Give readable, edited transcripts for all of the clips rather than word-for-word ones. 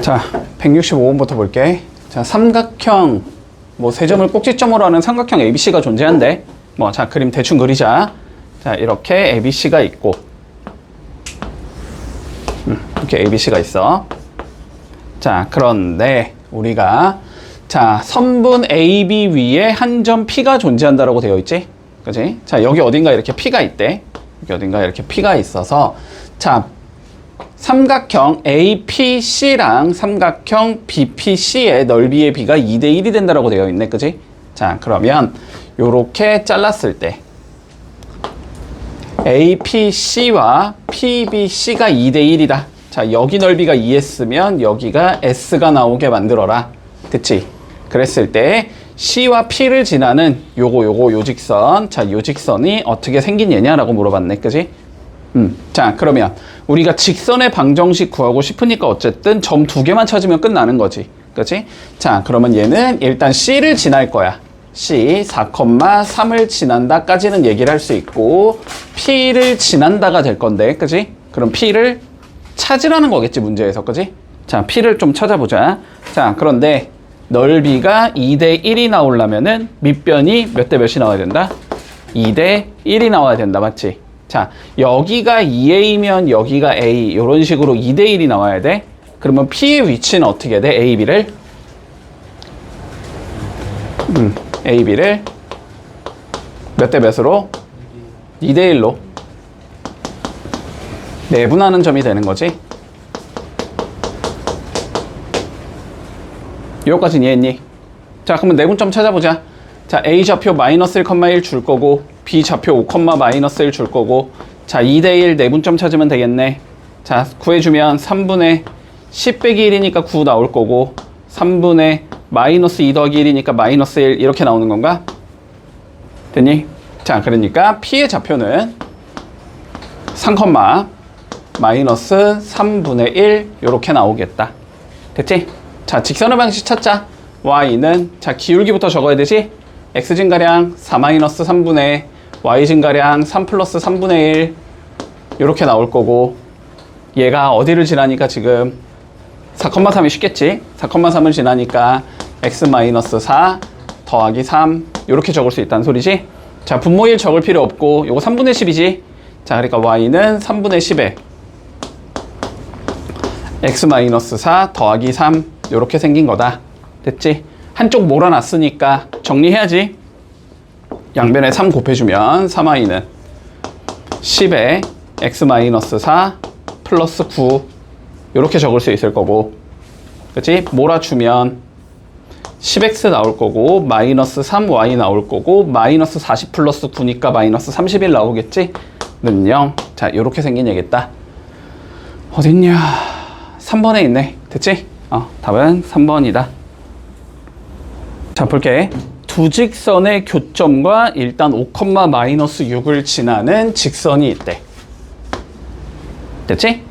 자, 165번부터 볼게. 자, 삼각형, 뭐 세 점을 꼭지점으로 하는 삼각형 ABC가 존재한대. 뭐, 자, 그림 대충 그리자. 자, 이렇게 ABC가 있고, 이렇게 ABC가 있어. 자, 그런데 우리가 자, 선분 AB 위에 한 점 P가 존재한다라고 되어 있지? 그치? 자, 여기 어딘가 이렇게 P가 있대. 여기 어딘가 이렇게 P가 있어서, 자, 삼각형 APC랑 삼각형 BPC의 넓이의 비가 2대1이 된다라고 되어 있네. 그치? 자, 그러면 요렇게 잘랐을 때 APC와 PBC가 2대1이다. 자, 여기 넓이가 2S면 여기가 S가 나오게 만들어라. 그치? 그랬을 때 C와 P를 지나는 요 직선. 자, 요 직선이 어떻게 생긴 얘냐라고 물어봤네. 그치? 자, 그러면 우리가 직선의 방정식 구하고 싶으니까 어쨌든 점 두 개만 찾으면 끝나는 거지. 그치? 자, 그러면 얘는 일단 C를 지날 거야. C 4,3을 지난다까지는 얘기를 할 수 있고, P를 지난다가 될 건데, 그치? 그럼 P를 찾으라는 거겠지, 문제에서. 그치? 자, P를 좀 찾아보자. 자, 그런데 넓이가 2대1이 나오려면은 밑변이 몇 대 몇이 나와야 된다? 2대1이 나와야 된다. 맞지? 자, 여기가 2A면 여기가 A, 이런 식으로 2대1이 나와야 돼. 그러면 P의 위치는 어떻게 돼? A, B를? A, B를 몇 대 몇으로? 2대1로 내분하는 점이 되는 거지. 여기까지는 이해했니? 자, 그러면 내분점 찾아보자. 자, A 좌표 마이너스 1,1 줄 거고, B 좌표 5, 마이너스 1 줄 거고, 자, 2대1 내분점 찾으면 되겠네. 자, 구해주면 3분의 10 빼기 1이니까 9 나올 거고, 3분의 마이너스 2 더하기 1이니까 마이너스 1 이렇게 나오는 건가? 됐니? 자, 그러니까 P의 좌표는 3, 마이너스 3분의 1 이렇게 나오겠다. 됐지? 자, 직선의 방식 찾자. Y는, 자, 기울기부터 적어야 되지? X진가량 4-3분의 Y진가량 3 플러스 3분의 1 이렇게 나올 거고, 얘가 어디를 지나니까 지금 4,3이 쉽겠지? 4,3을 지나니까 X-4 더하기 3 이렇게 적을 수 있다는 소리지? 자, 분모 1 적을 필요 없고 요거 3분의 10이지? 자, 그러니까 Y는 3분의 10에 X-4 더하기 3 이렇게 생긴 거다. 됐지? 한쪽 몰아놨으니까 정리해야지. 양변에 3 곱해주면 3Y는 10에 X-4 플러스 9 이렇게 적을 수 있을 거고, 그치? 몰아주면 10X 나올 거고, 마이너스 3Y 나올 거고, 마이너스 40 플러스 9니까 마이너스 31 나오겠지? 는 0. 자, 이렇게 생긴 얘기겠다. 어딨냐? 3번에 있네. 됐지? 답은 3번이다. 자, 볼게. 두 직선의 교점과 일단 5, 마이너스 6을 지나는 직선이 있대. 됐지?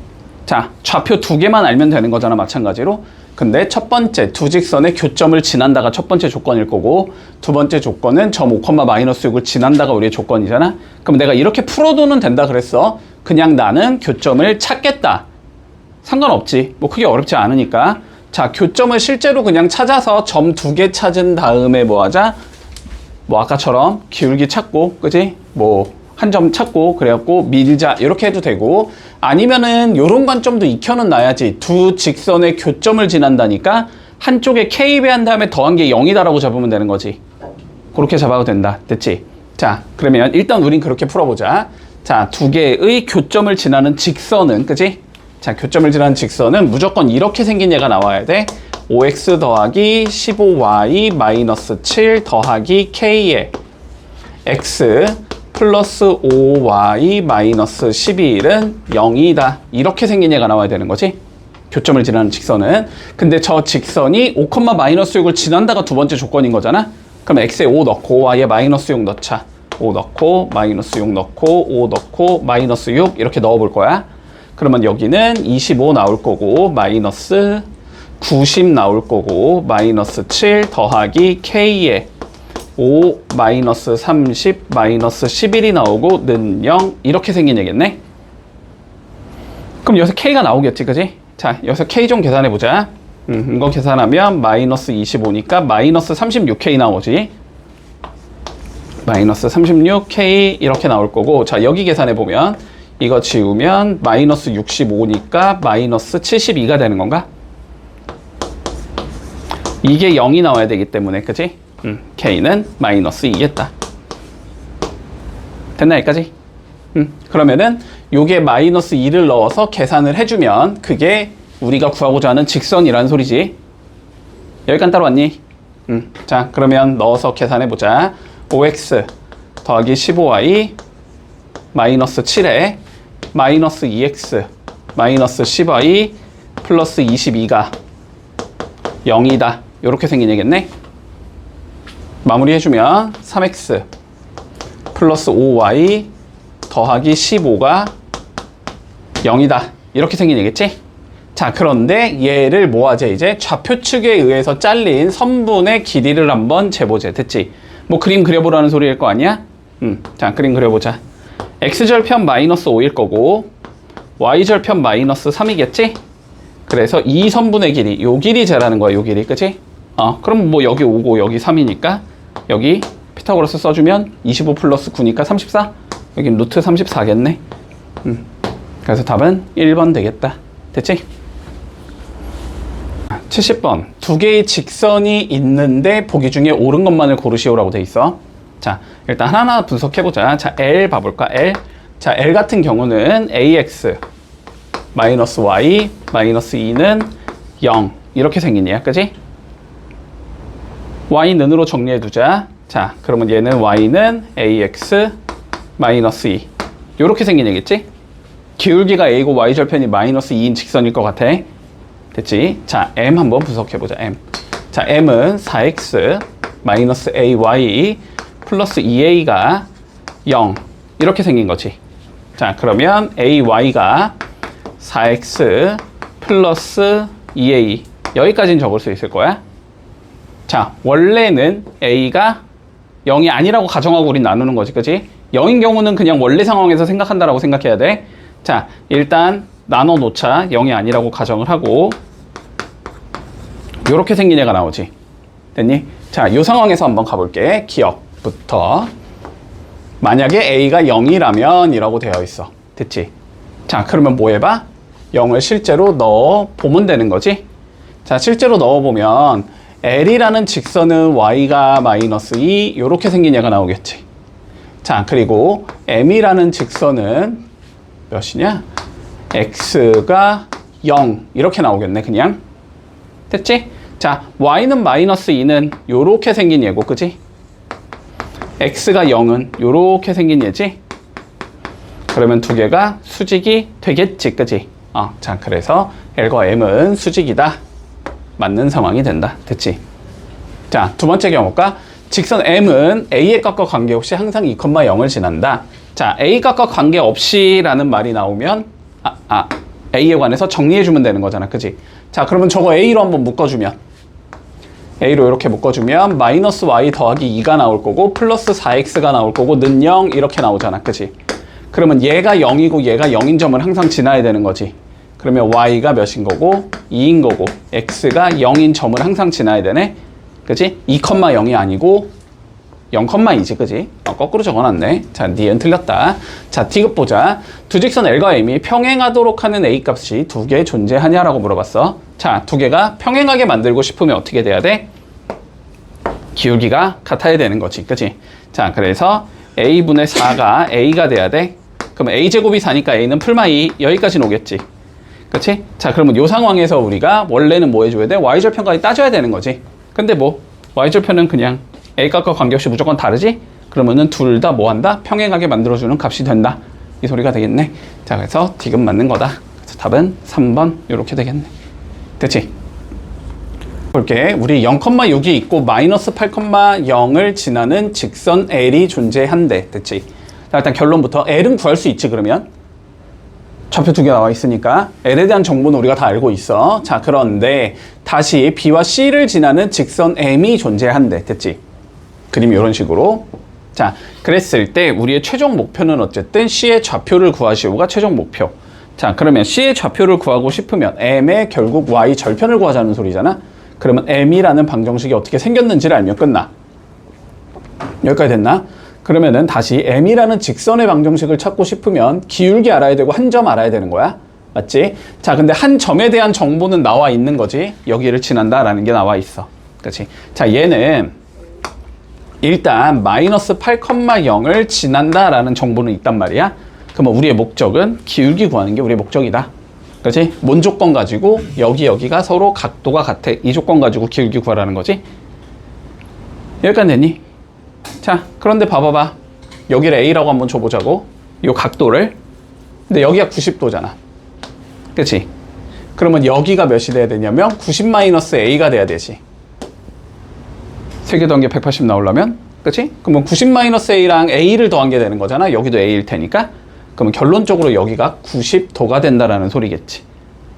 자, 좌표 두 개만 알면 되는 거잖아, 마찬가지로. 근데 첫 번째 두 직선의 교점을 지난다가 첫 번째 조건일 거고, 두 번째 조건은 점 5, 마이너스 6을 지난다가 우리의 조건이잖아. 그럼 내가 이렇게 풀어도는 된다 그랬어. 그냥 나는 교점을 찾겠다. 상관없지. 뭐 크게 어렵지 않으니까. 자, 교점을 실제로 그냥 찾아서 점 두 개 찾은 다음에 뭐 하자? 뭐 아까처럼 기울기 찾고, 그지? 뭐 한 점 찾고, 그래갖고 밀자 이렇게 해도 되고, 아니면은 요런 관점도 익혀는 놔야지. 두 직선의 교점을 지난다니까 한쪽에 K 배한 다음에 더한 게 0이다라고 잡으면 되는 거지. 그렇게 잡아도 된다. 됐지? 자, 그러면 일단 우린 그렇게 풀어보자. 자, 두 개의 교점을 지나는 직선은, 그지? 자, 교점을 지나는 직선은 무조건 이렇게 생긴 얘가 나와야 돼. 5x 더하기 15y 마이너스 7 더하기 k의 x 플러스 5y 마이너스 11은 0이다. 이렇게 생긴 얘가 나와야 되는 거지. 교점을 지나는 직선은. 근데 저 직선이 5, 마이너스 6을 지난다가 두 번째 조건인 거잖아. 그럼 x에 5 넣고 y에 마이너스 6 넣자. 5 넣고 마이너스 6 넣고 5 넣고 마이너스 6 이렇게 넣어볼 거야. 그러면 여기는 25 나올 거고, 마이너스 90 나올 거고, 마이너스 7 더하기 k에 5 마이너스 30 마이너스 11이 나오고 는 0 이렇게 생긴 얘겠네. 그럼 여기서 k가 나오겠지, 그지? 자, 여기서 k 좀 계산해 보자. 이거 계산하면 마이너스 25니까 마이너스 36K 나오지. 마이너스 36K 이렇게 나올 거고, 자, 여기 계산해보면 이거 지우면 마이너스 65니까 마이너스 72가 되는 건가? 이게 0이 나와야 되기 때문에, 그치? K는 마이너스 2겠다. 됐나, 여기까지? 그러면은 요게 마이너스 2를 넣어서 계산을 해주면 그게 우리가 구하고자 하는 직선이라는 소리지. 여기까지 따라왔니? 자, 그러면 넣어서 계산해보자. 5x 더하기 15y 마이너스 7에 마이너스 2x 마이너스 10y 플러스 22가 0이다. 요렇게 생긴 얘겠네. 마무리해주면 3x 플러스 5y 더하기 15가 0이다. 이렇게 생긴 얘겠지? 자, 그런데 얘를 뭐 하재? 이제 좌표축에 의해서 잘린 선분의 길이를 한번 재보자. 됐지? 뭐 그림 그려보라는 소리일 거 아니야? 자, 그림 그려보자. x절편 마이너스 5일 거고 y절편 마이너스 3이겠지? 그래서 이 선분의 길이, 요 길이 재라는 거야. 요 길이, 그치? 그럼 뭐 여기 5고 여기 3이니까 여기 피타고라스 써주면 25 플러스 9니까 34? 여긴 루트 34겠네. 그래서 답은 1번 되겠다. 됐지? 70번. 두 개의 직선이 있는데 보기 중에 옳은 것만을 고르시오라고 돼 있어. 자, 일단 하나하나 분석해보자. 자, L 봐볼까? L. 자, L 같은 경우는 AX 마이너스 Y 마이너스 2는 0 이렇게 생긴 얘야. 그지? Y는으로 정리해두자. 자, 그러면 얘는 Y는 AX 마이너스 2 이렇게 생긴 얘겠지? 기울기가 A고 Y절편이 마이너스 2인 직선일 것 같아. 됐지? 자, M 한번 분석해보자. M. 자, M은 4X 마이너스 AY 플러스 2A가 0 이렇게 생긴 거지. 자, 그러면 AY가 4X 플러스 2A 여기까지는 적을 수 있을 거야. 자, 원래는 A가 0이 아니라고 가정하고 우린 나누는 거지. 그치? 0인 경우는 그냥 원래 상황에서 생각한다라고 생각해야 돼. 자, 일단 나눠 놓자. 0이 아니라고 가정을 하고 요렇게 생긴 애가 나오지. 됐니? 자, 요 상황에서 한번 가볼게. 기억부터. 만약에 A가 0이라면 이라고 되어 있어. 됐지? 자, 그러면 뭐 해봐? 0을 실제로 넣어 보면 되는 거지. 자, 실제로 넣어 보면 L이라는 직선은 Y가 마이너스 2 요렇게 생긴 얘가 나오겠지. 자, 그리고 M이라는 직선은 몇이냐? X가 0 이렇게 나오겠네. 그냥. 됐지? 자, Y는 마이너스 2는 요렇게 생긴 얘고, 그지? X가 0은 요렇게 생긴 얘지? 그러면 두 개가 수직이 되겠지, 그지? 자, 그래서 L과 M은 수직이다. 맞는 상황이 된다. 됐지? 자, 두 번째 경우가 직선 M은 A의 값과 관계없이 항상 2,0을 지난다. 자, A 값과 관계없이 라는 말이 나오면 A에 관해서 정리해주면 되는 거잖아. 그지? 자, 그러면 저거 A로 한번 묶어주면 A로 이렇게 묶어주면 마이너스 Y 더하기 2가 나올 거고 플러스 4X가 나올 거고 는 0 이렇게 나오잖아. 그지? 그러면 얘가 0이고 얘가 0인 점을 항상 지나야 되는 거지. 그러면 Y가 몇인 거고 2인 거고 X가 0인 점을 항상 지나야 되네. 그지? 2,0이 아니고 0,2지, 그지? 거꾸로 적어놨네. 자, 니은 틀렸다. 자, D급 보자. 두 직선 L과 M이 평행하도록 하는 A 값이 두 개 존재하냐라고 물어봤어. 자, 두 개가 평행하게 만들고 싶으면 어떻게 돼야 돼? 기울기가 같아야 되는 거지, 그지? 자, 그래서 A분의 4가 A가 돼야 돼. 그럼 A제곱이 4니까 A는 풀마 2 여기까지는 오겠지. 그치? 자, 그러면 이 상황에서 우리가 원래는 뭐 해줘야 돼? Y절편까지 따져야 되는 거지. 근데 뭐 Y절편은 그냥 A값과 관계없이 무조건 다르지? 그러면은 둘 다 뭐 한다? 평행하게 만들어주는 값이 된다. 이 소리가 되겠네. 자, 그래서 D급 맞는 거다. 그래서 답은 3번 이렇게 되겠네. 됐지? 볼게. 우리 0,6이 있고 마이너스 8,0을 지나는 직선 L이 존재한대. 됐지? 자, 일단 결론부터 L은 구할 수 있지, 그러면? 좌표 두 개 나와 있으니까 L에 대한 정보는 우리가 다 알고 있어. 자, 그런데 다시 B와 C를 지나는 직선 M이 존재한대. 됐지? 그림이 이런 식으로. 자, 그랬을 때 우리의 최종 목표는 어쨌든 C의 좌표를 구하시오가 최종 목표. 자, 그러면 C의 좌표를 구하고 싶으면 M의 결국 Y 절편을 구하자는 소리잖아. 그러면 M이라는 방정식이 어떻게 생겼는지를 알면 끝나. 여기까지 됐나? 그러면은 다시 M이라는 직선의 방정식을 찾고 싶으면 기울기 알아야 되고 한 점 알아야 되는 거야. 맞지? 자, 근데 한 점에 대한 정보는 나와 있는 거지. 여기를 지난다라는 게 나와 있어. 그렇지? 자, 얘는 일단 마이너스 8,0을 지난다라는 정보는 있단 말이야. 그러면 우리의 목적은 기울기 구하는 게 우리의 목적이다. 그렇지? 뭔 조건 가지고 여기가 서로 각도가 같아. 이 조건 가지고 기울기 구하라는 거지. 여기까지 됐니? 자, 그런데 봐봐봐. 여기를 A라고 한번 줘보자고. 요 각도를. 근데 여기가 90도잖아. 그치? 그러면 여기가 몇이 돼야 되냐면 90-A가 돼야 되지. 세 개 더한 게 180 나오려면. 그치? 그러면 90-A랑 A를 더한 게 되는 거잖아. 여기도 A일 테니까. 그러면 결론적으로 여기가 90도가 된다라는 소리겠지.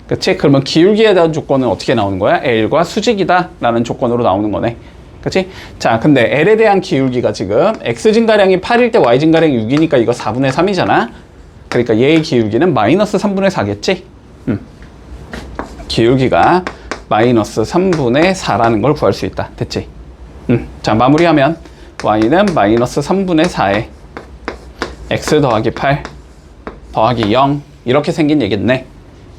그치? 그러면 기울기에 대한 조건은 어떻게 나오는 거야? L과 수직이다 라는 조건으로 나오는 거네. 그치? 자, 근데 L에 대한 기울기가 지금 X증가량이 8일 때 Y증가량이 6이니까 이거 4분의 3이잖아. 그러니까 얘의 기울기는 마이너스 3분의 4겠지? 기울기가 마이너스 3분의 4라는 걸 구할 수 있다. 됐지? 자, 마무리하면 Y는 마이너스 3분의 4에 X 더하기 8 더하기 0 이렇게 생긴 얘겠네.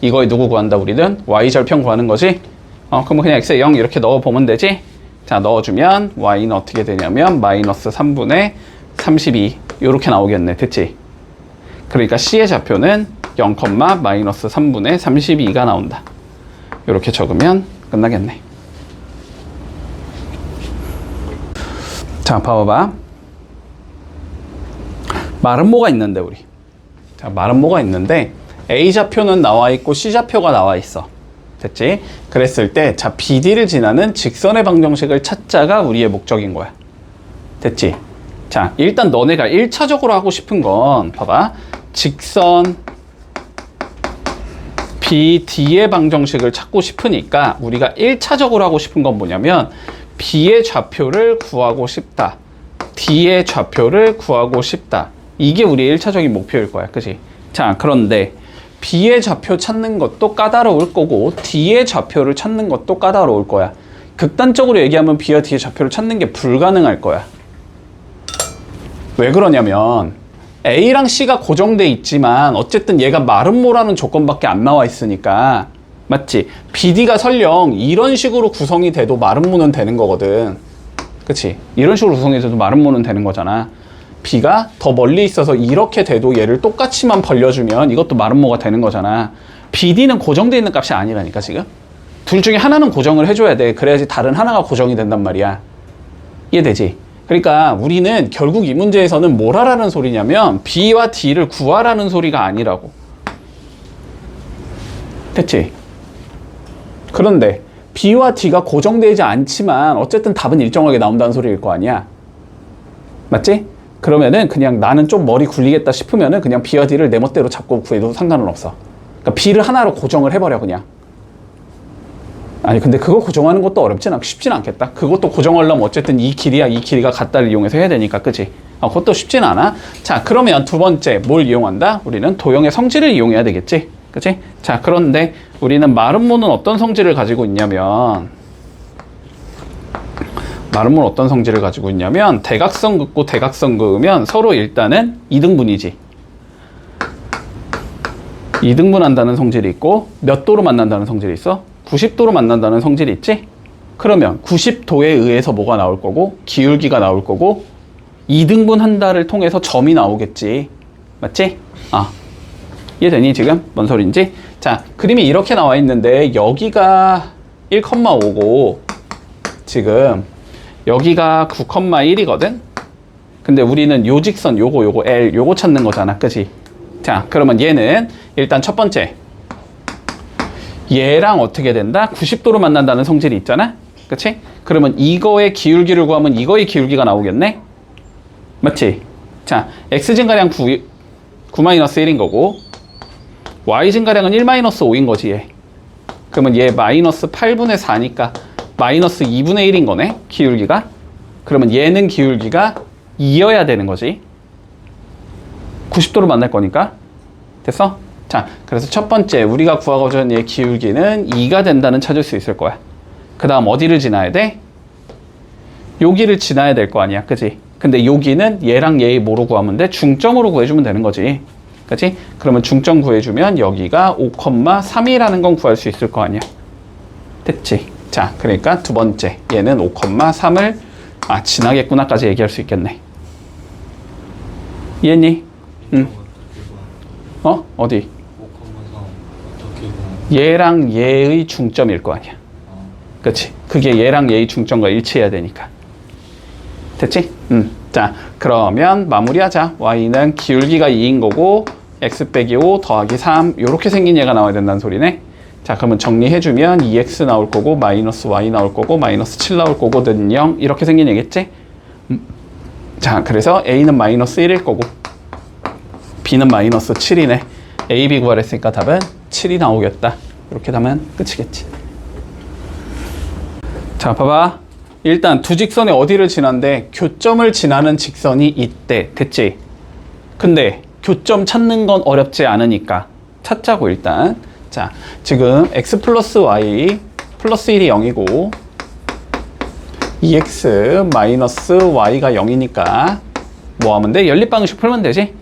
이거에 누구 구한다 우리는? Y 절편 구하는 거지? 그럼 그냥 X에 0 이렇게 넣어보면 되지? 자, 넣어주면 Y는 어떻게 되냐면 마이너스 3분의 32 이렇게 나오겠네. 됐지? 그러니까 C의 좌표는 0, 마이너스 3분의 32가 나온다. 이렇게 적으면 끝나겠네. 자, 봐봐. 마름모가 있는데 우리. 자, 마름모가 있는데 A 좌표는 나와 있고 C 좌표가 나와 있어. 됐지? 그랬을 때, 자, BD를 지나는 직선의 방정식을 찾자가 우리의 목적인 거야. 됐지? 자, 일단 너네가 1차적으로 하고 싶은 건, 봐봐. 직선 BD의 방정식을 찾고 싶으니까 우리가 1차적으로 하고 싶은 건 뭐냐면, B의 좌표를 구하고 싶다. D의 좌표를 구하고 싶다. 이게 우리의 1차적인 목표일 거야. 그치? 자, 그런데 B의 좌표 찾는 것도 까다로울 거고 D의 좌표를 찾는 것도 까다로울 거야. 극단적으로 얘기하면 B와 D의 좌표를 찾는 게 불가능할 거야. 왜 그러냐면 A랑 C가 고정돼 있지만 어쨌든 얘가 마름모라는 조건밖에 안 나와 있으니까 맞지? BD가 설령 이런 식으로 구성이 돼도 마름모는 되는 거거든. 그치? 이런 식으로 구성이 돼도 마름모는 되는 거잖아. B가 더 멀리 있어서 이렇게 돼도 얘를 똑같이만 벌려주면 이것도 마름모가 되는 거잖아. BD는 고정되어 있는 값이 아니라니까 지금. 둘 중에 하나는 고정을 해줘야 돼. 그래야지 다른 하나가 고정이 된단 말이야. 이해되지? 그러니까 우리는 결국 이 문제에서는 뭘 하라는 소리냐면 B와 D를 구하라는 소리가 아니라고. 됐지? 그런데 B와 D가 고정되지 않지만 어쨌든 답은 일정하게 나온다는 소리일 거 아니야. 맞지? 그러면은 그냥 나는 좀 머리 굴리겠다 싶으면은 그냥 B와 D를 내 멋대로 잡고 구해도 상관은 없어. 그러니까 B를 하나로 고정을 해버려 그냥. 아니 근데 그거 고정하는 것도 쉽진 않겠다. 그것도 고정하려면 어쨌든 이 길이야 이 길이가 같다를 이용해서 해야 되니까. 그치? 그것도 쉽진 않아. 자, 그러면 두 번째 뭘 이용한다? 우리는 도형의 성질을 이용해야 되겠지. 그치? 자, 그런데 우리는 마름모는 어떤 성질을 가지고 있냐면 대각선 긋고 대각선 그으면 서로 일단은 이등분이지. 이등분한다는 성질이 있고 몇 도로 만난다는 성질이 있어? 90도로 만난다는 성질이 있지? 그러면 90도에 의해서 뭐가 나올 거고 기울기가 나올 거고 이등분한다를 통해서 점이 나오겠지. 맞지? 이해되니 지금? 뭔 소린지? 자, 그림이 이렇게 나와 있는데 여기가 1,5고 지금 여기가 9,1이거든? 근데 우리는 요 직선 요거 L 요거 찾는 거잖아. 그치? 자, 그러면 얘는 일단 첫 번째 얘랑 어떻게 된다? 90도로 만난다는 성질이 있잖아? 그치? 그러면 이거의 기울기를 구하면 이거의 기울기가 나오겠네? 맞지? 자, X증가량 9-1인 거고 Y증가량은 1-5인 거지 얘. 그러면 얘 마이너스 8분의 4니까 마이너스 2분의 1인 거네 기울기가. 그러면 얘는 기울기가 2여야 되는 거지. 90도로 만날 거니까. 됐어? 자, 그래서 첫 번째 우리가 구하고자 하는 얘 기울기는 2가 된다는 찾을 수 있을 거야. 그 다음 어디를 지나야 돼? 여기를 지나야 될 거 아니야, 그지? 근데 여기는 얘랑 얘의 뭐로 구하면 돼? 중점으로 구해주면 되는 거지, 그지? 그러면 중점 구해주면 여기가 5,3이라는 건 구할 수 있을 거 아니야. 됐지? 자, 그러니까 두 번째 얘는 5,3을 지나겠구나까지 얘기할 수 있겠네. 이해했니? 응. 어디? 얘랑 얘의 중점일 거 아니야. 그치? 그게 얘랑 얘의 중점과 일치해야 되니까. 됐지? 자, 그러면 마무리하자. y는 기울기가 2인 거고 x 빼기 5 더하기 3 요렇게 생긴 얘가 나와야 된다는 소리네. 자, 그러면 정리해주면 2x 나올 거고 마이너스 y 나올 거고 마이너스 7 나올 거거든요. 이렇게 생긴 얘겠지? 자, 그래서 a는 마이너스 1일 거고 b는 마이너스 7이네. a, b 구하랬으니까 답은 7이 나오겠다. 이렇게 하면 끝이겠지. 자, 봐봐. 일단 두 직선이 어디를 지난데 교점을 지나는 직선이 있대. 됐지? 근데 교점 찾는 건 어렵지 않으니까 찾자고 일단. 자, 지금 x 플러스 y 플러스 1이 0이고 2x 마이너스 y가 0이니까 뭐 하면 돼? 연립방식 풀면 되지?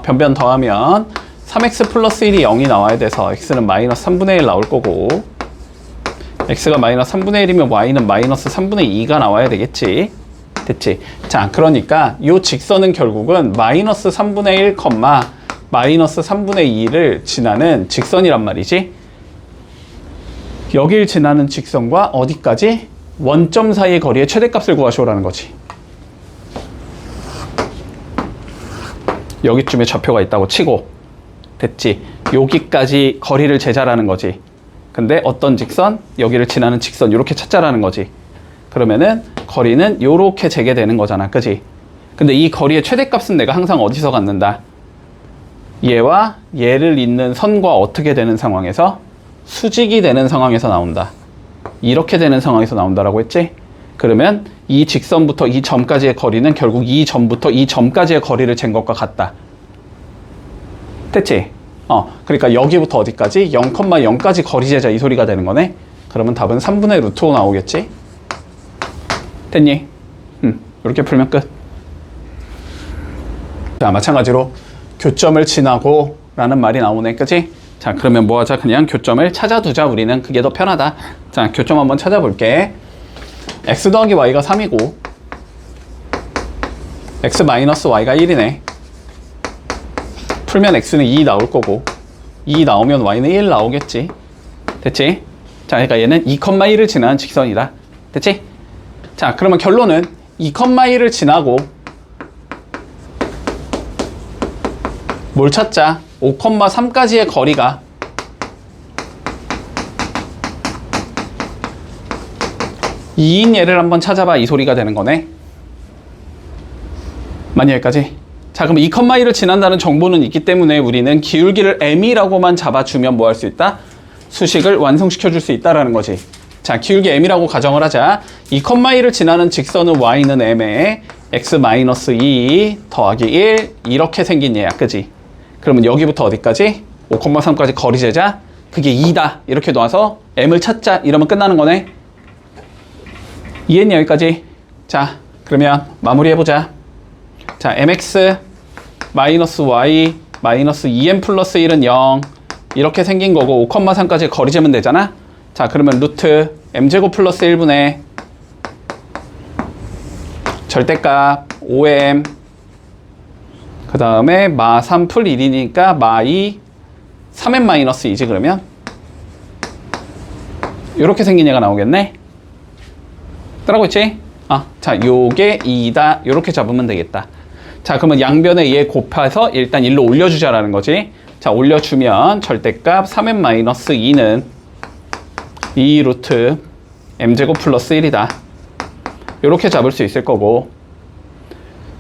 변변 더하면 3x 플러스 1이 0이 나와야 돼서 x는 마이너스 3분의 1 나올 거고 x가 마이너스 3분의 1이면 y는 마이너스 3분의 2가 나와야 되겠지. 됐지? 자, 그러니까 이 직선은 결국은 마이너스 3분의 1, 마이너스 3분의 2를 지나는 직선이란 말이지. 여길 지나는 직선과 어디까지? 원점 사이의 거리의 최대값을 구하시오라는 거지. 여기쯤에 좌표가 있다고 치고. 됐지? 여기까지 거리를 재자라는 거지. 근데 어떤 직선? 여기를 지나는 직선 이렇게 찾자라는 거지. 그러면은 거리는 요렇게 재게 되는 거잖아, 그지? 근데 이 거리의 최대값은 내가 항상 어디서 갖는다? 얘와 얘를 잇는 선과 어떻게 되는 상황에서? 수직이 되는 상황에서 나온다. 이렇게 되는 상황에서 나온다라고 했지? 그러면 이 직선부터 이 점까지의 거리는 결국 이 점부터 이 점까지의 거리를 잰 것과 같다. 됐지? 그러니까 여기부터 어디까지? 0,0까지 거리 재자 이 소리가 되는 거네? 그러면 답은 3분의 루트 5 나오겠지? 됐니? 이렇게 풀면 끝. 자, 마찬가지로 교점을 지나고 라는 말이 나오네, 그치? 자, 그러면 뭐 하자? 그냥 교점을 찾아두자, 우리는. 그게 더 편하다. 자, 교점 한번 찾아볼게. x 더하기 y가 3이고 x 마이너스 y가 1이네. 풀면 x는 2 나올 거고 2 나오면 y는 1 나오겠지. 됐지? 자, 그러니까 얘는 2,1을 지나는 직선이다. 됐지? 자, 그러면 결론은 2,1을 지나고 뭘 찾자? 5,3까지의 거리가 2인 얘를 한번 찾아봐 이 소리가 되는 거네. 맞니 여기까지? 자, 그럼 2,1을 지난다는 정보는 있기 때문에 우리는 기울기를 m이라고만 잡아주면 뭐 할 수 있다? 수식을 완성시켜 줄 수 있다라는 거지. 자, 기울기 m이라고 가정을 하자. 2,1을 지나는 직선은 y는 m에 x-2 더하기 1 이렇게 생긴 얘야, 그지? 그러면 여기부터 어디까지? 5,3까지 거리 재자. 그게 2다. 이렇게 놔서 m을 찾자. 이러면 끝나는 거네. 이해했니 여기까지? 자, 그러면 마무리해보자. 자, mx 마이너스 y 마이너스 2m 플러스 1은 0 이렇게 생긴 거고 5,3까지 거리 재면 되잖아. 자, 그러면 루트 m제곱 플러스 1분의 절대값 5m 그 다음에 마 3 풀 1이니까 마 2 3m 마이너스 2지 그러면 이렇게 생긴 얘가 나오겠네. 따라고 있지? 자, 요게 2다 이렇게 잡으면 되겠다. 자, 그러면 양변에 얘 곱해서 일단 1로 올려주자라는 거지. 자, 올려주면 절대값 3m 마이너스 2는 2 루트 m제곱 플러스 1이다. 이렇게 잡을 수 있을 거고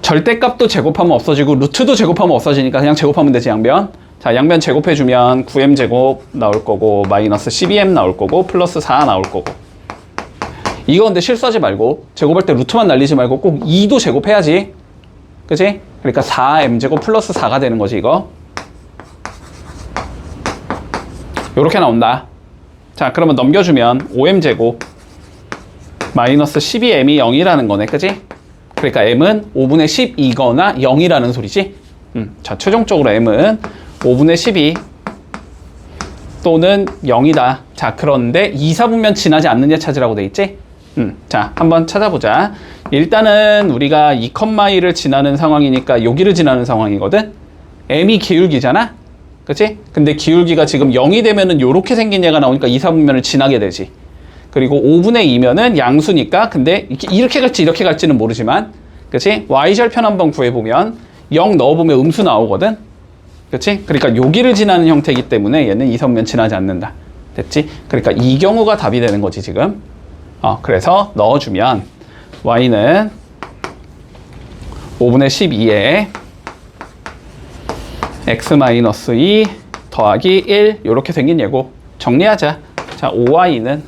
절대값도 제곱하면 없어지고 루트도 제곱하면 없어지니까 그냥 제곱하면 되지 양변. 자, 양변 제곱해주면 9m제곱 나올 거고 마이너스 12m 나올 거고 플러스 4 나올 거고 이거 근데 실수하지 말고 제곱할 때 루트만 날리지 말고 꼭 2도 제곱해야지. 그치? 그러니까 4m제곱 플러스 4가 되는 거지 이거. 요렇게 나온다. 자, 그러면 넘겨주면 5m제곱 마이너스 12m이 0이라는 거네, 그지? 그러니까 m은 5분의 12거나 0이라는 소리지. 자, 최종적으로 m은 5분의 12 또는 0이다. 자, 그런데 2, 4분면 지나지 않는 예 찾으라고 돼 있지? 자, 한번 찾아보자. 일단은 우리가 2,2를 지나는 상황이니까 여기를 지나는 상황이거든? m이 기울기잖아? 그치? 근데 기울기가 지금 0이 되면은 요렇게 생긴 얘가 나오니까 2, 4분면을 지나게 되지. 그리고 5분의 2면은 양수니까, 근데 이렇게 갈지 이렇게 갈지는 모르지만, 그치? y절편 한번 구해보면 0 넣어보면 음수 나오거든? 그치? 그러니까 여기를 지나는 형태이기 때문에 얘는 2, 4분면 지나지 않는다. 됐지? 그러니까 이 경우가 답이 되는 거지, 지금. 그래서 넣어주면 y는 5분의 12에 x-2 더하기 1 이렇게 생긴 예고. 정리하자. 자, 5y는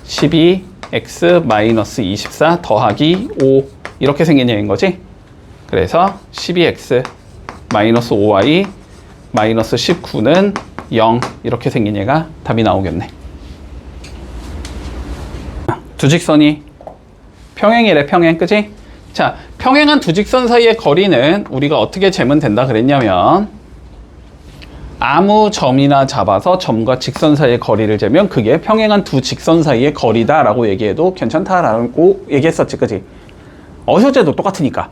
12x-24 더하기 5 이렇게 생긴 얘인 거지. 그래서 12x-5y 마이너스 19는 0 이렇게 생긴 얘가 답이 나오겠네. 두 직선이 평행이래, 평행, 그지? 자, 평행한 두 직선 사이의 거리는 우리가 어떻게 재면 된다 그랬냐면 아무 점이나 잡아서 점과 직선 사이의 거리를 재면 그게 평행한 두 직선 사이의 거리다 라고 얘기해도 괜찮다라고 얘기했었지, 그지? 어셔제도 똑같으니까.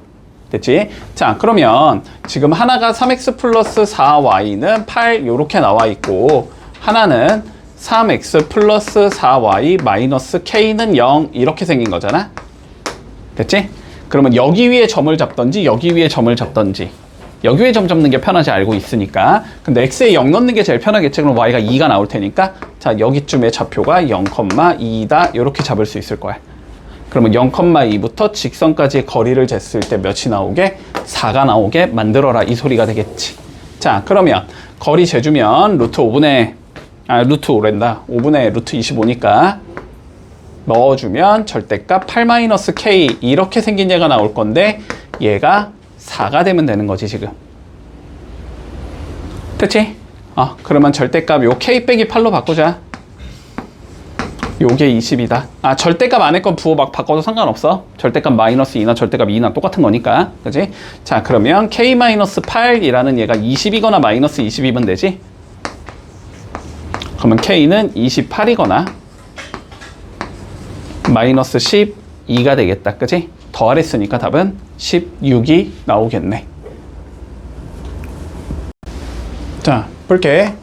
됐지? 자, 그러면 지금 하나가 3x 플러스 4y는 8 요렇게 나와 있고 하나는 3x 플러스 4y 마이너스 k는 0 이렇게 생긴 거잖아. 됐지? 그러면 여기 위에 점을 잡던지 여기 위에 점을 잡던지 여기 위에 점 잡는 게 편하지 알고 있으니까. 근데 x에 0 넣는 게 제일 편하겠지. 그럼 y가 2가 나올 테니까 자, 여기쯤에 좌표가 0,2다 이렇게 잡을 수 있을 거야. 그러면 0,2부터 직선까지의 거리를 쟀을 때 몇이 나오게? 4가 나오게 만들어라 이 소리가 되겠지. 자, 그러면 거리 재주면 루트 5분의 루트 5랜다. 5분의 루트 25니까 넣어주면 절대값 8-k 이렇게 생긴 얘가 나올 건데 얘가 4가 되면 되는 거지 지금. 됐지? 그러면 절대값 요 k 빼기 8로 바꾸자. 요게 20이다. 절대값 안에 건 부호 막 바꿔도 상관없어. 절대값 마이너스 2나 절대값 2나 똑같은 거니까. 그지? 자, 그러면 k-8이라는 얘가 20이거나 마이너스 20이면 되지? 그러면 k는 28이거나 마이너스 12가 되겠다. 그지? 더하랬으니까 답은 16이 나오겠네. 자, 볼게.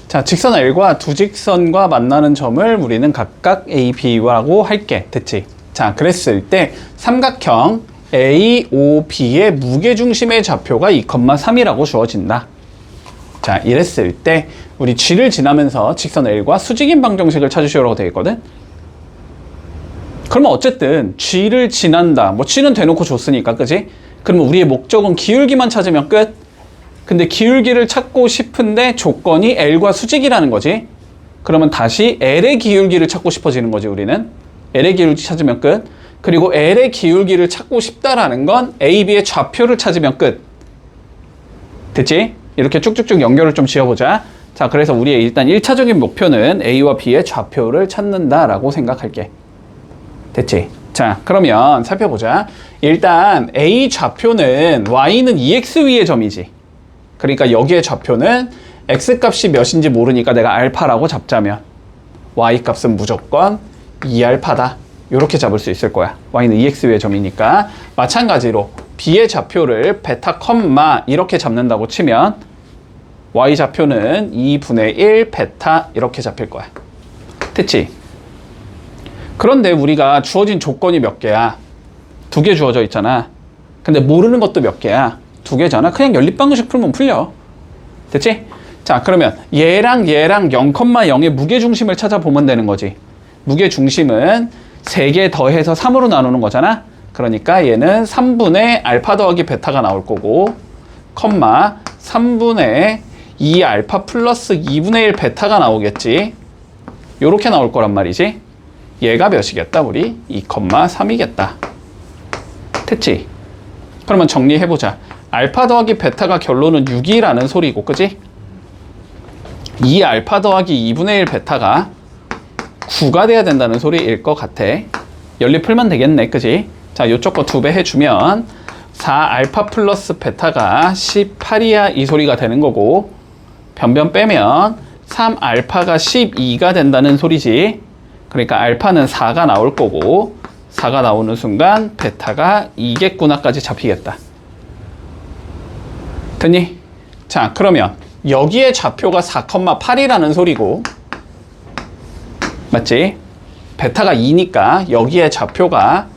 자, 직선 L과 두 직선과 만나는 점을 우리는 각각 A, B라고 할게. 됐지? 자, 그랬을 때 삼각형 A, O, B의 무게중심의 좌표가 2,3이라고 주어진다. 자, 이랬을 때 우리 G를 지나면서 직선 L과 수직인 방정식을 찾으시라고 되어 있거든? 그러면 어쨌든 G를 지난다. 뭐 G는 대놓고 줬으니까, 그지? 그러면 우리의 목적은 기울기만 찾으면 끝. 근데 기울기를 찾고 싶은데 조건이 L과 수직이라는 거지. 그러면 다시 L의 기울기를 찾고 싶어지는 거지, 우리는. L의 기울기 찾으면 끝. 그리고 L의 기울기를 찾고 싶다라는 건 A, B의 좌표를 찾으면 끝. 됐지? 이렇게 쭉쭉쭉 연결을 좀 지어보자. 자, 그래서 우리의 일단 1차적인 목표는 A와 B의 좌표를 찾는다라고 생각할게. 됐지? 자, 그러면 살펴보자. 일단 A 좌표는 Y는 2x 위의 점이지. 그러니까 여기에 좌표는 x값이 몇인지 모르니까 내가 알파라고 잡자면 y값은 무조건 2알파다. 이렇게 잡을 수 있을 거야. y는 2x 위의 점이니까. 마찬가지로 b의 좌표를 베타 컴마 이렇게 잡는다고 치면 y 좌표는 2분의 1 베타 이렇게 잡힐 거야. 됐지? 그런데 우리가 주어진 조건이 몇 개야? 2개 주어져 있잖아. 근데 모르는 것도 몇 개야? 2개잖아. 그냥 연립방정식 풀면 풀려. 됐지? 자, 그러면 얘랑 0,0의 무게중심을 찾아보면 되는 거지. 무게중심은 3개 더해서 3으로 나누는 거잖아. 그러니까 얘는 3분의 알파 더하기 베타가 나올 거고, 컴마 3분의 2 알파 플러스 2분의 1 베타가 나오겠지. 요렇게 나올 거란 말이지. 얘가 몇이겠다? 우리 2,3이겠다. 됐지? 그러면 정리해보자. 알파 더하기 베타가 결론은 6이라는 소리고, 그지? 2알파 더하기 2분의 1 베타가 9가 돼야 된다는 소리일 것 같아. 연립 풀면 되겠네, 그지? 자, 요쪽 거 2배 해주면 4알파 플러스 베타가 18이야 이 소리가 되는 거고, 변변 빼면 3알파가 12가 된다는 소리지. 그러니까 알파는 4가 나올 거고, 4가 나오는 순간 베타가 2겠구나까지 잡히겠다. 됐니? 자, 그러면 여기에 좌표가 4,8이라는 소리고, 맞지? 베타가 2니까 여기에 좌표가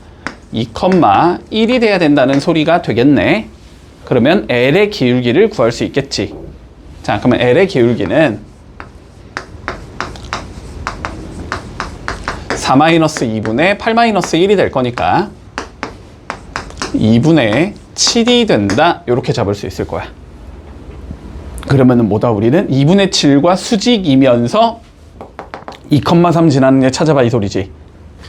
2,1이 돼야 된다는 소리가 되겠네. 그러면 L의 기울기를 구할 수 있겠지. 자, 그러면 L의 기울기는 4-2분의 8-1이 될 거니까 2분의 7이 된다. 이렇게 잡을 수 있을 거야. 그러면은 뭐다, 우리는 2분의 7과 수직이면서 2,3 지나는 애 찾아봐 이 소리지.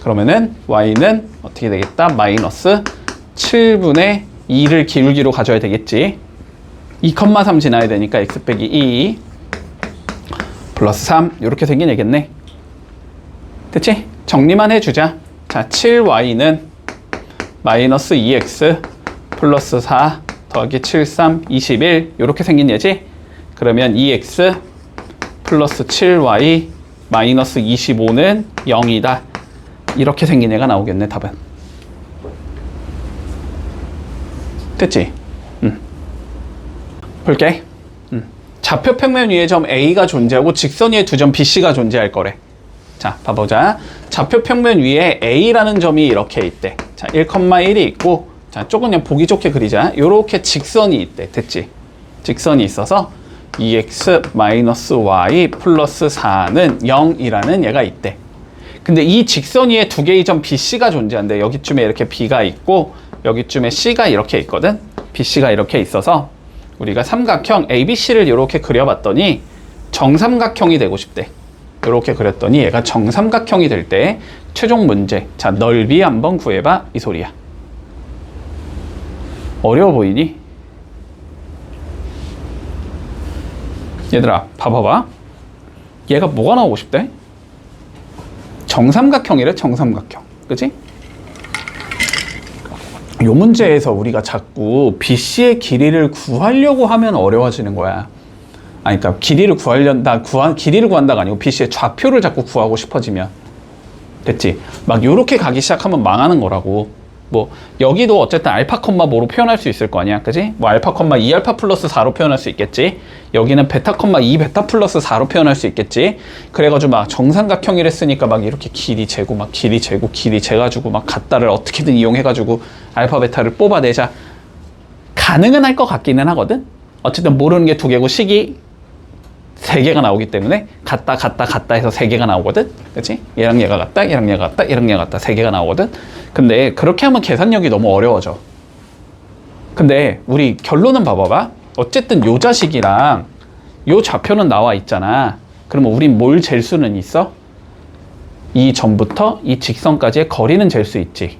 그러면은 y는 어떻게 되겠다? 마이너스 7분의 2를 기울기로 가져야 되겠지. 2,3 지나야 되니까 x 빼기 2 플러스 3 이렇게 생긴 얘겠네. 됐지? 정리만 해주자. 자, 7y는 마이너스 2x 플러스 4 더하기 7, 3, 21 이렇게 생긴 얘지. 그러면 2x 플러스 7y 마이너스 25는 0이다. 이렇게 생긴 애가 나오겠네, 답은. 됐지? 볼게. 좌표 평면 위에 점 A가 존재하고 직선 위에 두 점 BC가 존재할 거래. 자, 봐보자. 좌표 평면 위에 A라는 점이 이렇게 있대. 자, 1,1이 있고, 자, 조금 그냥 보기 좋게 그리자. 요렇게 직선이 있대. 됐지? 직선이 있어서 2x-y 플러스 4는 0이라는 얘가 있대. 근데 이 직선 위에 두 개의 점 BC가 존재한대. 여기쯤에 이렇게 B가 있고 여기쯤에 C가 이렇게 있거든. BC가 이렇게 있어서 우리가 삼각형 ABC를 이렇게 그려봤더니 정삼각형이 되고 싶대. 이렇게 그렸더니 얘가 정삼각형이 될 때 최종 문제. 자, 넓이 한번 구해봐 이 소리야. 어려워 보이니? 얘들아, 봐봐봐. 얘가 뭐가 나오고 싶대? 정삼각형이래, 정삼각형. 그치? 요 문제에서 우리가 자꾸 BC의 길이를 구하려고 하면 어려워지는 거야. 아니, 그러니까 길이를 길이를 구한다가 아니고 BC의 좌표를 자꾸 구하고 싶어지면. 됐지? 막 요렇게 가기 시작하면 망하는 거라고. 뭐 여기도 어쨌든 알파 콤마 뭐로 표현할 수 있을 거 아니야, 그지? 뭐 알파 콤마 2알파 플러스 4로 표현할 수 있겠지. 여기는 베타 콤마 2베타 플러스 4로 표현할 수 있겠지. 그래가지고 막 정삼각형이라 쓰니까 막 이렇게 길이 재고 막 길이 재고 길이 재가지고 막 갖다를 어떻게든 이용해가지고 알파 베타를 뽑아내자. 가능은 할 것 같기는 하거든. 어쨌든 모르는 게 두 개고 식이 세 개가 나오기 때문에 같다 해서 세 개가 나오거든. 그치? 얘랑 얘가 같다, 얘랑 얘가 같다, 얘랑 얘가 같다, 세 개가 나오거든. 근데 그렇게 하면 계산력이 너무 어려워져. 근데 우리 결론은 봐봐봐. 어쨌든 요 자식이랑 요 좌표는 나와 있잖아. 그러면 우린 뭘 잴 수는 있어? 이 점부터 이 직선까지의 거리는 잴 수 있지.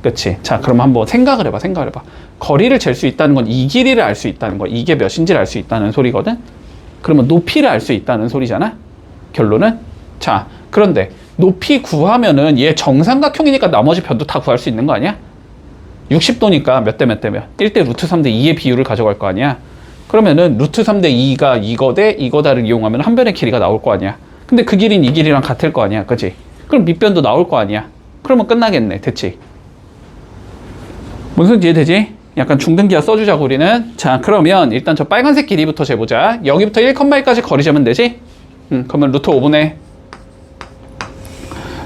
그치? 자, 그럼 한번 생각을 해봐. 거리를 잴 수 있다는 건 이 길이를 알 수 있다는 거야. 이게 몇인지를 알 수 있다는 소리거든. 그러면 높이를 알 수 있다는 소리잖아. 결론은. 자, 그런데 높이 구하면은 얘 정삼각형이니까 나머지 변도 다 구할 수 있는 거 아니야? 60도니까 몇 대 몇 대면 1대 루트 3대 2의 비율을 가져갈 거 아니야? 그러면은 루트 3대 2가 이거 대 이거다를 이용하면 한 변의 길이가 나올 거 아니야? 근데 그 길이는 이 길이랑 같을 거 아니야? 그치? 그럼 밑변도 나올 거 아니야? 그러면 끝나겠네. 됐지? 무슨 이해 되지? 약간 중등기하 써주자고 우리는. 자, 그러면 일단 저 빨간색 길이부터 재보자. 여기부터 1,1까지 거리 재면 되지? 그러면 루트 5분의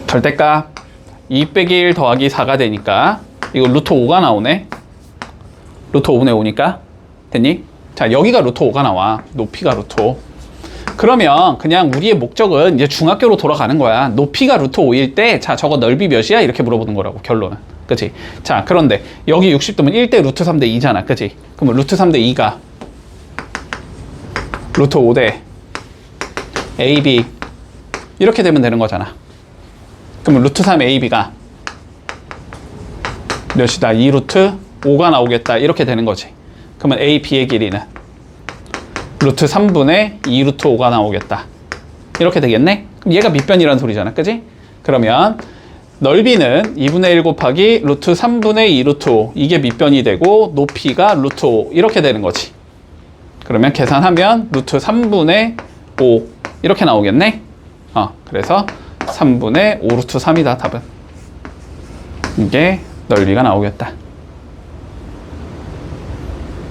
절대값 2 빼기 1 더하기 4가 되니까 이거 루트 5가 나오네. 루트 5분의 5니까 됐니? 자, 여기가 루트 5가 나와. 높이가 루트 5. 그러면 그냥 우리의 목적은 이제 중학교로 돌아가는 거야. 높이가 루트 5일 때, 자, 저거 넓이 몇이야? 이렇게 물어보는 거라고, 결론은. 그치? 자, 그런데 여기 60도면 1대 루트 3대 2잖아. 그치? 그러면 루트 3대 2가 루트 5대 AB 이렇게 되면 되는 거잖아. 그러면 루트 3 AB가 몇이다? 2 루트 5가 나오겠다. 이렇게 되는 거지. 그러면 AB의 길이는 루트 3분의 2 루트 5가 나오겠다. 이렇게 되겠네? 그럼 얘가 밑변이라는 소리잖아. 그지? 그러면 넓이는 2분의 1 곱하기 루트 3분의 2 루트 5. 이게 밑변이 되고 높이가 루트 5. 이렇게 되는 거지. 그러면 계산하면 루트 3분의 5. 이렇게 나오겠네? 그래서 3분의 5 루트 3이다, 답은. 이게 넓이가 나오겠다.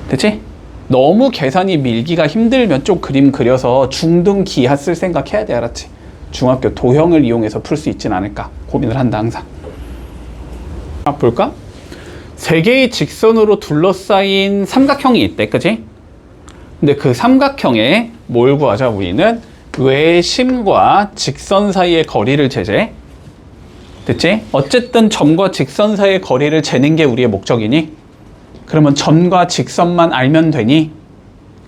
됐지? 너무 계산이 밀기가 힘들면 좀 그림 그려서 중등 기하 쓸 생각해야 돼, 알았지? 중학교 도형을 이용해서 풀 수 있진 않을까 고민을 한다, 항상. 볼까? 세 개의 직선으로 둘러싸인 삼각형이 있대, 그지? 근데 그 삼각형에 뭘 구하자, 우리는? 외심과 직선 사이의 거리를 재재. 됐지? 어쨌든 점과 직선 사이의 거리를 재는 게 우리의 목적이니? 그러면 점과 직선만 알면 되니?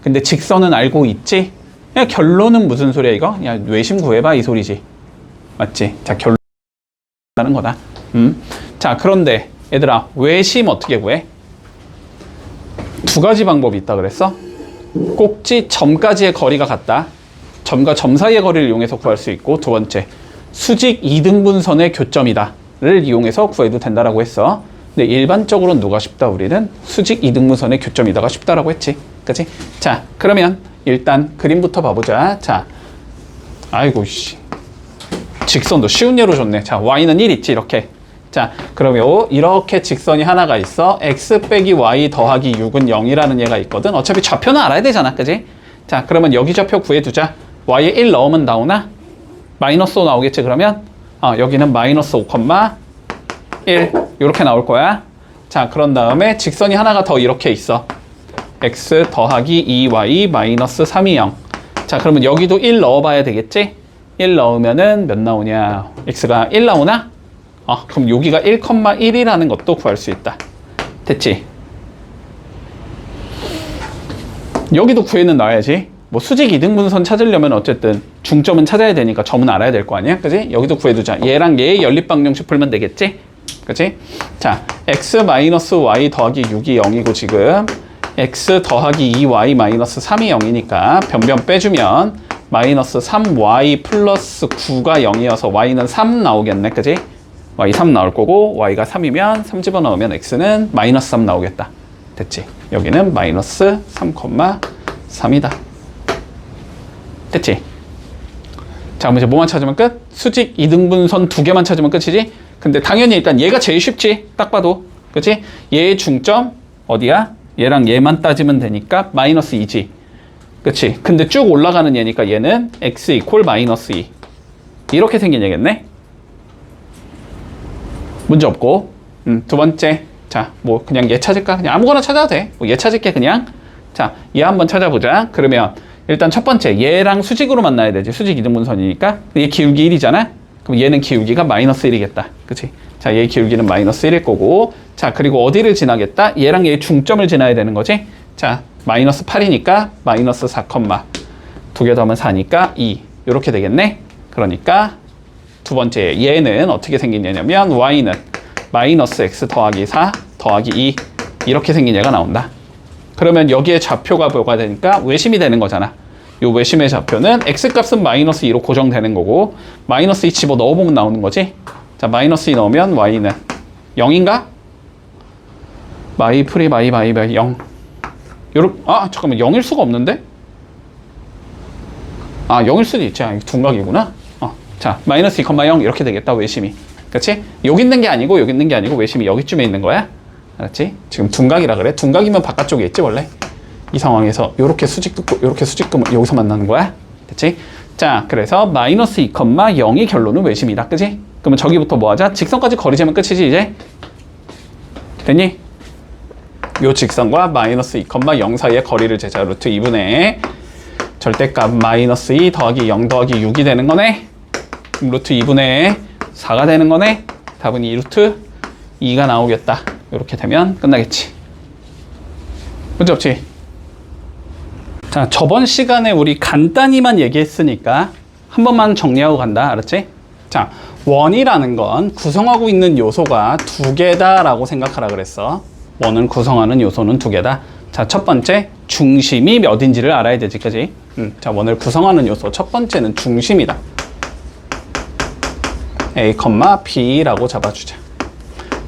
근데 직선은 알고 있지? 야, 결론은 무슨 소리야, 이거? 야, 외심 구해봐, 이 소리지. 맞지? 자, 결론 하는 거다. 자, 그런데 얘들아, 외심 어떻게 구해? 두 가지 방법이 있다 그랬어? 꼭지 점까지의 거리가 같다. 점과 점 사이의 거리를 이용해서 구할 수 있고, 두 번째, 수직 이등분선의 교점이다를 이용해서 구해도 된다라고 했어. 근데 일반적으로는 누가 쉽다, 우리는? 수직 이등분선의 교점이다가 쉽다라고 했지. 그치? 자, 그러면 일단 그림부터 봐보자. 자, 아이고, 씨. 직선도 쉬운 예로 줬네. 자, y는 1 있지, 이렇게. 자, 그러면 이렇게 직선이 하나가 있어. x 빼기 y 더하기 6은 0이라는 얘가 있거든. 어차피 좌표는 알아야 되잖아, 그지? 자, 그러면 여기 좌표 구해두자. y에 1 넣으면 나오나? 마이너스 5 나오겠지, 그러면? 여기는 마이너스 5, 1 이렇게 나올 거야. 자, 그런 다음에 직선이 하나가 더 이렇게 있어. x 더하기 2y 마이너스 3이 0. 자, 그러면 여기도 1 넣어봐야 되겠지? 1 넣으면은 몇 나오냐? x가 1 나오나? 그럼 여기가 1,1이라는 것도 구할 수 있다. 됐지? 여기도 구해는 놔야지. 뭐 수직 이등분선 찾으려면 어쨌든 중점은 찾아야 되니까 점은 알아야 될 거 아니야? 그지? 여기도 구해두자. 얘랑 얘의 연립방정식 풀면 되겠지? 그치? 자, x-y 더하기 6이 0이고 지금 x 더하기 2y 마이너스 3이 0이니까 변변 빼주면 마이너스 3y 플러스 9가 0이어서 y는 3 나오겠네, 그치? y 3 나올 거고 y가 3이면 3 집어넣으면 x는 마이너스 3 나오겠다. 됐지? 여기는 마이너스 3,3이다. 됐지? 자, 그럼 이제 뭐만 찾으면 끝? 수직 이등분선 두 개만 찾으면 끝이지? 근데 당연히 일단 얘가 제일 쉽지, 딱 봐도. 그치? 얘의 중점 어디야? 얘랑 얘만 따지면 되니까 마이너스 2지. 그치? 근데 쭉 올라가는 얘니까 얘는 x 이퀄 마이너스 2 이렇게 생긴 얘겠네. 문제 없고. 두 번째, 자, 뭐 그냥 얘 찾을까? 그냥 아무거나 찾아도 돼. 뭐 얘 찾을게, 그냥. 자, 얘 한번 찾아보자. 그러면 일단 첫 번째, 얘랑 수직으로 만나야 되지. 수직 이등분선이니까. 얘 기울기 1이잖아. 그럼 얘는 기울기가 마이너스 1이겠다. 그치? 자, 얘의 기울기는 마이너스 1일 거고. 자, 그리고 어디를 지나겠다? 얘랑 얘의 중점을 지나야 되는 거지? 자, 마이너스 8이니까 마이너스 4, 두 개 더하면 4니까 2. 이렇게 되겠네? 그러니까 두 번째, 얘는 어떻게 생긴 얘냐면 y는 마이너스 x 더하기 4 더하기 2 이렇게 생긴 얘가 나온다. 그러면 여기에 좌표가 뭐가 되니까 외심이 되는 거잖아. 요 외심의 좌표는 x값은 마이너스 2로 고정되는 거고 마이너스 2 집어 넣어보면 나오는 거지. 자, 마이너스 2 넣으면 y는 0인가? 마이 프리 마이 0. 잠깐만, 0일 수가 없는데? 0일 수도 있지. 둔각이구나. 자, 마이너스 2,0 이렇게 되겠다, 외심이. 그치? 여기 있는 게 아니고 여기 있는 게 아니고 외심이 여기쯤에 있는 거야. 알았지? 지금 둔각이라 그래. 둔각이면 바깥쪽에 있지, 원래. 이 상황에서 요렇게 수직 긋고 요렇게 수직 긋으면 여기서 만나는 거야. 됐지? 자, 그래서 마이너스 2,0이 결론은 외심이다. 그치? 그러면 저기부터 뭐 하자? 직선까지 거리 재면 끝이지, 이제? 됐니? 요 직선과 마이너스 2,0 사이의 거리를 재자. 루트 2분의 절대값 마이너스 2 더하기 0 더하기 6이 되는 거네. 그럼 루트 2분의 4가 되는 거네. 답은 2 루트 2가 나오겠다. 이렇게 되면 끝나겠지. 문제 없지? 자, 저번 시간에 우리 간단히만 얘기했으니까 한 번만 정리하고 간다. 알았지? 자, 원이라는 건 구성하고 있는 요소가 두 개다라고 생각하라 그랬어. 원을 구성하는 요소는 두 개다. 자, 첫 번째 중심이 몇인지를 알아야 되지, 그지? 자, 원을 구성하는 요소 첫 번째는 중심이다. A, B라고 잡아주자.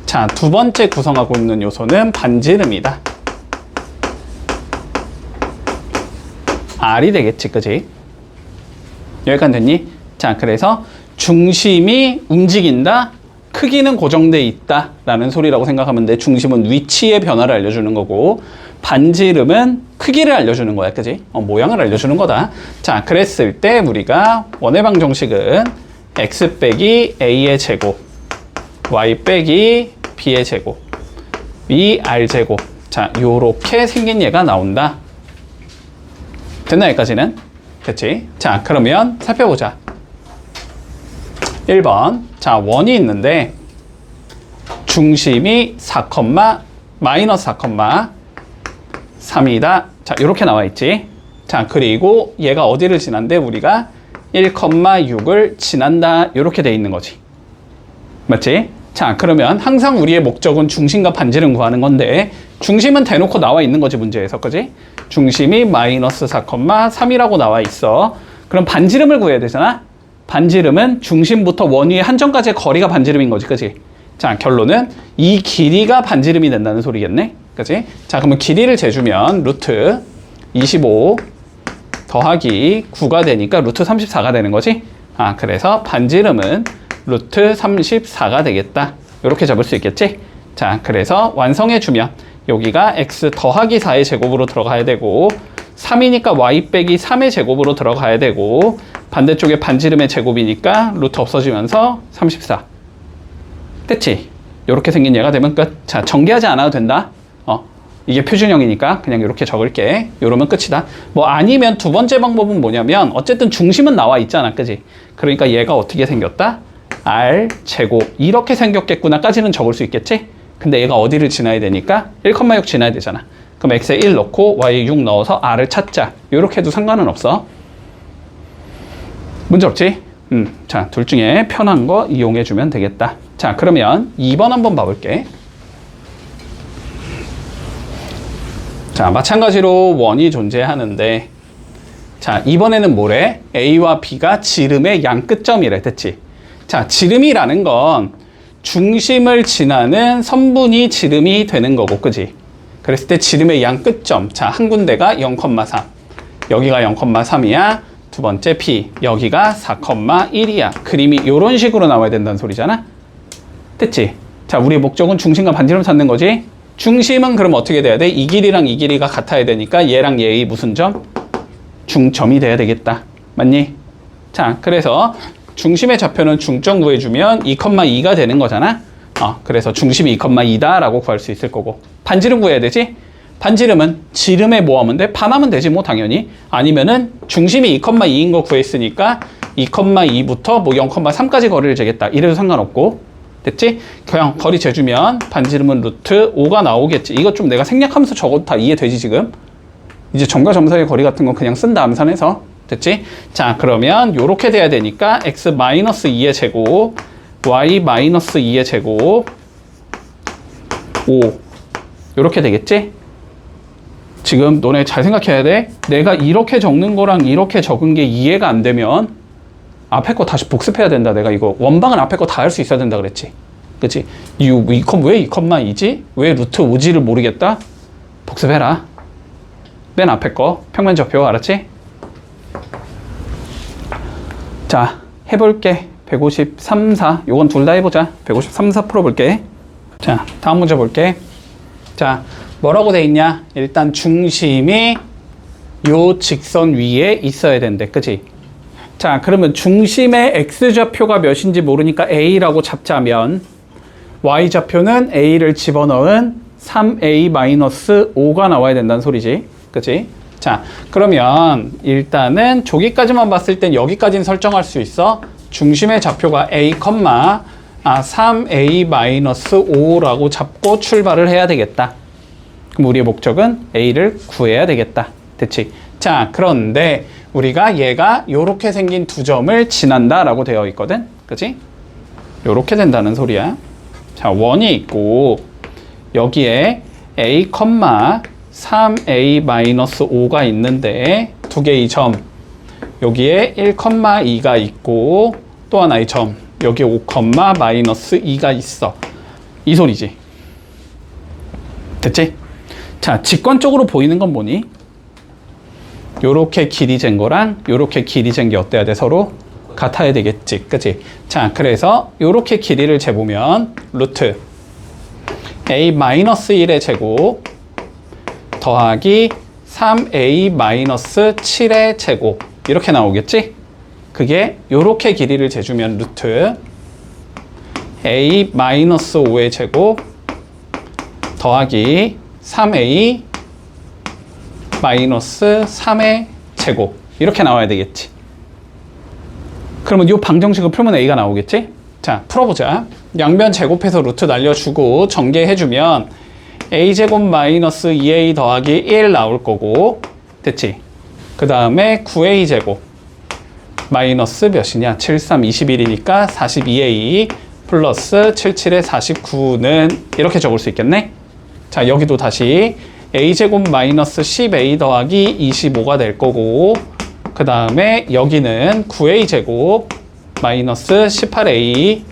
자, 두 번째 구성하고 있는 요소는 반지름이다. R이 되겠지, 그지? 여기까지 됐니? 자, 그래서 중심이 움직인다, 크기는 고정돼 있다 라는 소리라고 생각하면 돼. 중심은 위치의 변화를 알려주는 거고, 반지름은 크기를 알려주는 거야, 그지? 모양을 알려주는 거다. 자, 그랬을 때 우리가 원의 방정식은 x 빼기 a의 제곱, y 빼기 b의 제곱, 이 r 제곱. 자, 요렇게 생긴 얘가 나온다. 됐나, 여기까지는? 그치? 자, 그러면 살펴보자. 1번. 자, 원이 있는데 중심이 4, 마이너스 4,3이다. 자, 이렇게 나와 있지. 자, 그리고 얘가 어디를 지난데 우리가 1,6을 지난다. 이렇게 돼 있는 거지. 맞지? 자, 그러면 항상 우리의 목적은 중심과 반지름 구하는 건데 중심은 대놓고 나와 있는 거지, 문제에서. 그지? 중심이 마이너스 4,3이라고 나와 있어. 그럼 반지름을 구해야 되잖아. 반지름은 중심부터 원 위의 한 점까지의 거리가 반지름인 거지, 그지? 자, 결론은 이 길이가 반지름이 된다는 소리겠네, 그지? 자, 그러면 길이를 재주면 루트 25 더하기 9가 되니까 루트 34가 되는 거지? 아, 그래서 반지름은 루트 34가 되겠다. 이렇게 잡을 수 있겠지? 자, 그래서 완성해주면 여기가 x 더하기 4의 제곱으로 들어가야 되고 3이니까 y 빼기 3의 제곱으로 들어가야 되고 반대쪽에 반지름의 제곱이니까 루트 없어지면서 34. 됐지? 이렇게 생긴 얘가 되면 끝. 자, 전개하지 않아도 된다. 이게 표준형이니까 그냥 이렇게 적을게. 이러면 끝이다. 뭐 아니면 두 번째 방법은 뭐냐면 어쨌든 중심은 나와 있잖아, 그지? 그러니까 얘가 어떻게 생겼다? r 제곱 이렇게 생겼겠구나까지는 적을 수 있겠지? 근데 얘가 어디를 지나야 되니까 1,6 지나야 되잖아. 그럼 x에 1 넣고 y에 6 넣어서 r을 찾자. 이렇게 해도 상관은 없어. 문제 없지? 자, 둘 중에 편한 거 이용해주면 되겠다. 자, 그러면 2번 한번 봐볼게. 자, 마찬가지로 원이 존재하는데 자, 이번에는 뭐래? A와 B가 지름의 양 끝점이래. 됐지? 자, 지름이라는 건 중심을 지나는 선분이 지름이 되는 거고, 그지? 그랬을 때 지름의 양 끝점. 자, 한 군데가 0,3. 여기가 0,3이야. 두 번째 P. 여기가 4,1이야. 그림이 이런 식으로 나와야 된다는 소리잖아? 됐지? 자, 우리의 목적은 중심과 반지름 찾는 거지? 중심은 그럼 어떻게 돼야 돼? 이 길이랑 이 길이가 같아야 되니까 얘랑 얘의 무슨 점? 중점이 돼야 되겠다. 맞니? 자, 그래서 중심의 좌표는 중점 구해주면 2,2가 되는 거잖아? 그래서 중심이 2,2다 라고 구할 수 있을 거고. 반지름 구해야 되지? 반지름은 지름에 뭐 하면 돼? 반하면 되지 뭐 당연히. 아니면은 중심이 2,2인 거 구했으니까 2,2부터 뭐 0,3까지 거리를 재겠다. 이래도 상관없고. 됐지? 그냥 거리 재주면 반지름은 루트 5가 나오겠지. 이거 좀 내가 생략하면서 적어도 다 이해되지 지금? 이제 점과 점 사이의 거리 같은 건 그냥 쓴다, 암산해서. 됐지? 자, 그러면 요렇게 돼야 되니까 x-2의 제곱, y-2의 제곱 5 요렇게 되겠지? 지금 너네 잘 생각해야 돼. 내가 이렇게 적는 거랑 이렇게 적은 게 이해가 안 되면 앞에 거 다시 복습해야 된다. 내가 이거 원방은 앞에 거 다 할 수 있어야 된다 그랬지. 그치? 왜 2,2지? 왜 루트 5지를 모르겠다? 복습해라. 맨 앞에 거 평면좌표 알았지? 자, 해볼게. 153, 4 요건 둘 다 해보자. 153, 4 풀어볼게. 자, 다음 문제 볼게. 자, 뭐라고 돼 있냐? 일단 중심이 요 직선 위에 있어야 된대. 그치? 자, 그러면 중심의 x좌표가 몇인지 모르니까 a라고 잡자면 y좌표는 a를 집어넣은 3a-5가 나와야 된다는 소리지. 그치? 자, 그러면 일단은 저기까지만 봤을 땐 여기까지는 설정할 수 있어. 중심의 좌표가 a, 3a-5라고 잡고 출발을 해야 되겠다. 그럼 우리의 목적은 a를 구해야 되겠다. 됐지? 자, 그런데 우리가 얘가 요렇게 생긴 두 점을 지난다 라고 되어 있거든. 그치? 요렇게 된다는 소리야. 자, 원이 있고 여기에 a, 3a-5가 있는데 두 개의 점 여기에 1,2가 있고 또 하나의 점 여기에 5,-2가 있어. 이 소리지. 됐지? 자, 직관적으로 보이는 건 뭐니? 요렇게 길이 잰 거랑 요렇게 길이 잰 게 어때야 돼? 서로 같아야 되겠지. 그치? 자, 그래서 요렇게 길이를 재보면 루트 a-1의 제곱 더하기 3a-7의 제곱 이렇게 나오겠지? 그게 요렇게 길이를 재주면 루트 a-5의 제곱 더하기 3a-3의 제곱 이렇게 나와야 되겠지. 그러면 이 방정식을 풀면 a가 나오겠지? 자, 풀어보자. 양변 제곱해서 루트 날려주고 전개해주면 a제곱 마이너스 2a 더하기 1 나올 거고 됐지? 그 다음에 9a제곱 마이너스 몇이냐? 7, 3, 21이니까 42a 플러스 77에 49는 이렇게 적을 수 있겠네? 자, 여기도 다시 a제곱 마이너스 10a 더하기 25가 될 거고 그 다음에 여기는 9a제곱 마이너스 18a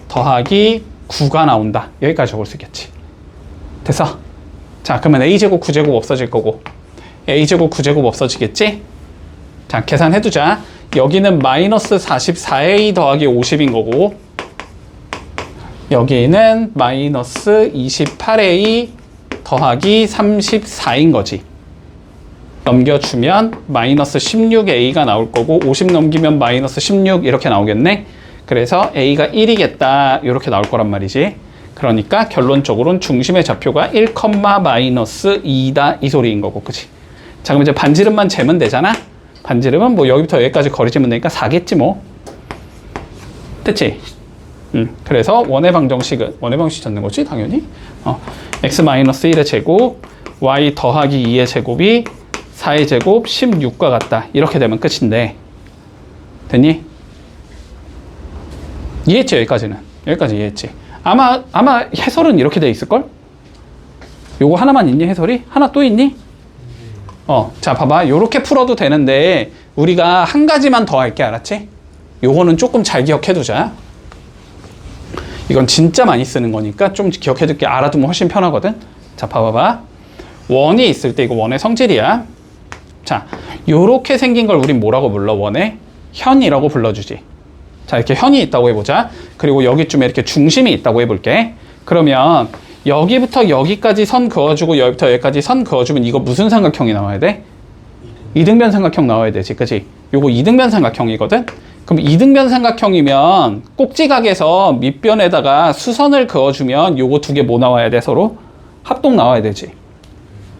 더하기 9가 나온다. 여기까지 적을 수 있겠지. 됐어? 자, 그러면 a제곱 9제곱 없어질 거고 a제곱 9제곱 없어지겠지? 자, 계산해두자. 여기는 마이너스 44a 더하기 50인 거고 여기는 마이너스 28a 더하기 34인 거지. 넘겨주면 마이너스 16a가 나올 거고 50 넘기면 마이너스 16 이렇게 나오겠네. 그래서 a가 1이겠다 이렇게 나올 거란 말이지. 그러니까 결론적으로는 중심의 좌표가 1, 마이너스 2다 이 소리인 거고. 그치? 자, 그럼 이제 반지름만 재면 되잖아. 반지름은 뭐 여기부터 여기까지 거리 재면 되니까 4겠지 뭐. 됐지? 그래서 원의 방정식은 원의 방정식 찾는 거지 당연히. x-1의 제곱 y 더하기 2의 제곱이 4의 제곱 16과 같다. 이렇게 되면 끝인데 됐니? 이해했지? 여기까지는. 여기까지 이해했지? 아마 해설은 이렇게 돼 있을걸? 요거 하나만 있니? 해설이? 하나 또 있니? 자, 봐봐. 요렇게 풀어도 되는데 우리가 한 가지만 더 할게. 알았지? 요거는 조금 잘 기억해두자. 이건 진짜 많이 쓰는 거니까 좀 기억해둘게. 알아두면 훨씬 편하거든. 자, 봐봐봐. 원이 있을 때 이거 원의 성질이야. 자, 요렇게 생긴 걸 우린 뭐라고 불러? 원의 현이라고 불러주지. 자, 이렇게 현이 있다고 해보자. 그리고 여기쯤에 이렇게 중심이 있다고 해볼게. 그러면 여기부터 여기까지 선 그어주고 여기부터 여기까지 선 그어주면 이거 무슨 삼각형이 나와야 돼? 이등변 삼각형 나와야 되지. 그치? 요거 이등변 삼각형이거든? 그럼 이등변 삼각형이면 꼭지각에서 밑변에다가 수선을 그어주면 요거 두 개 뭐 나와야 돼? 서로? 합동 나와야 되지.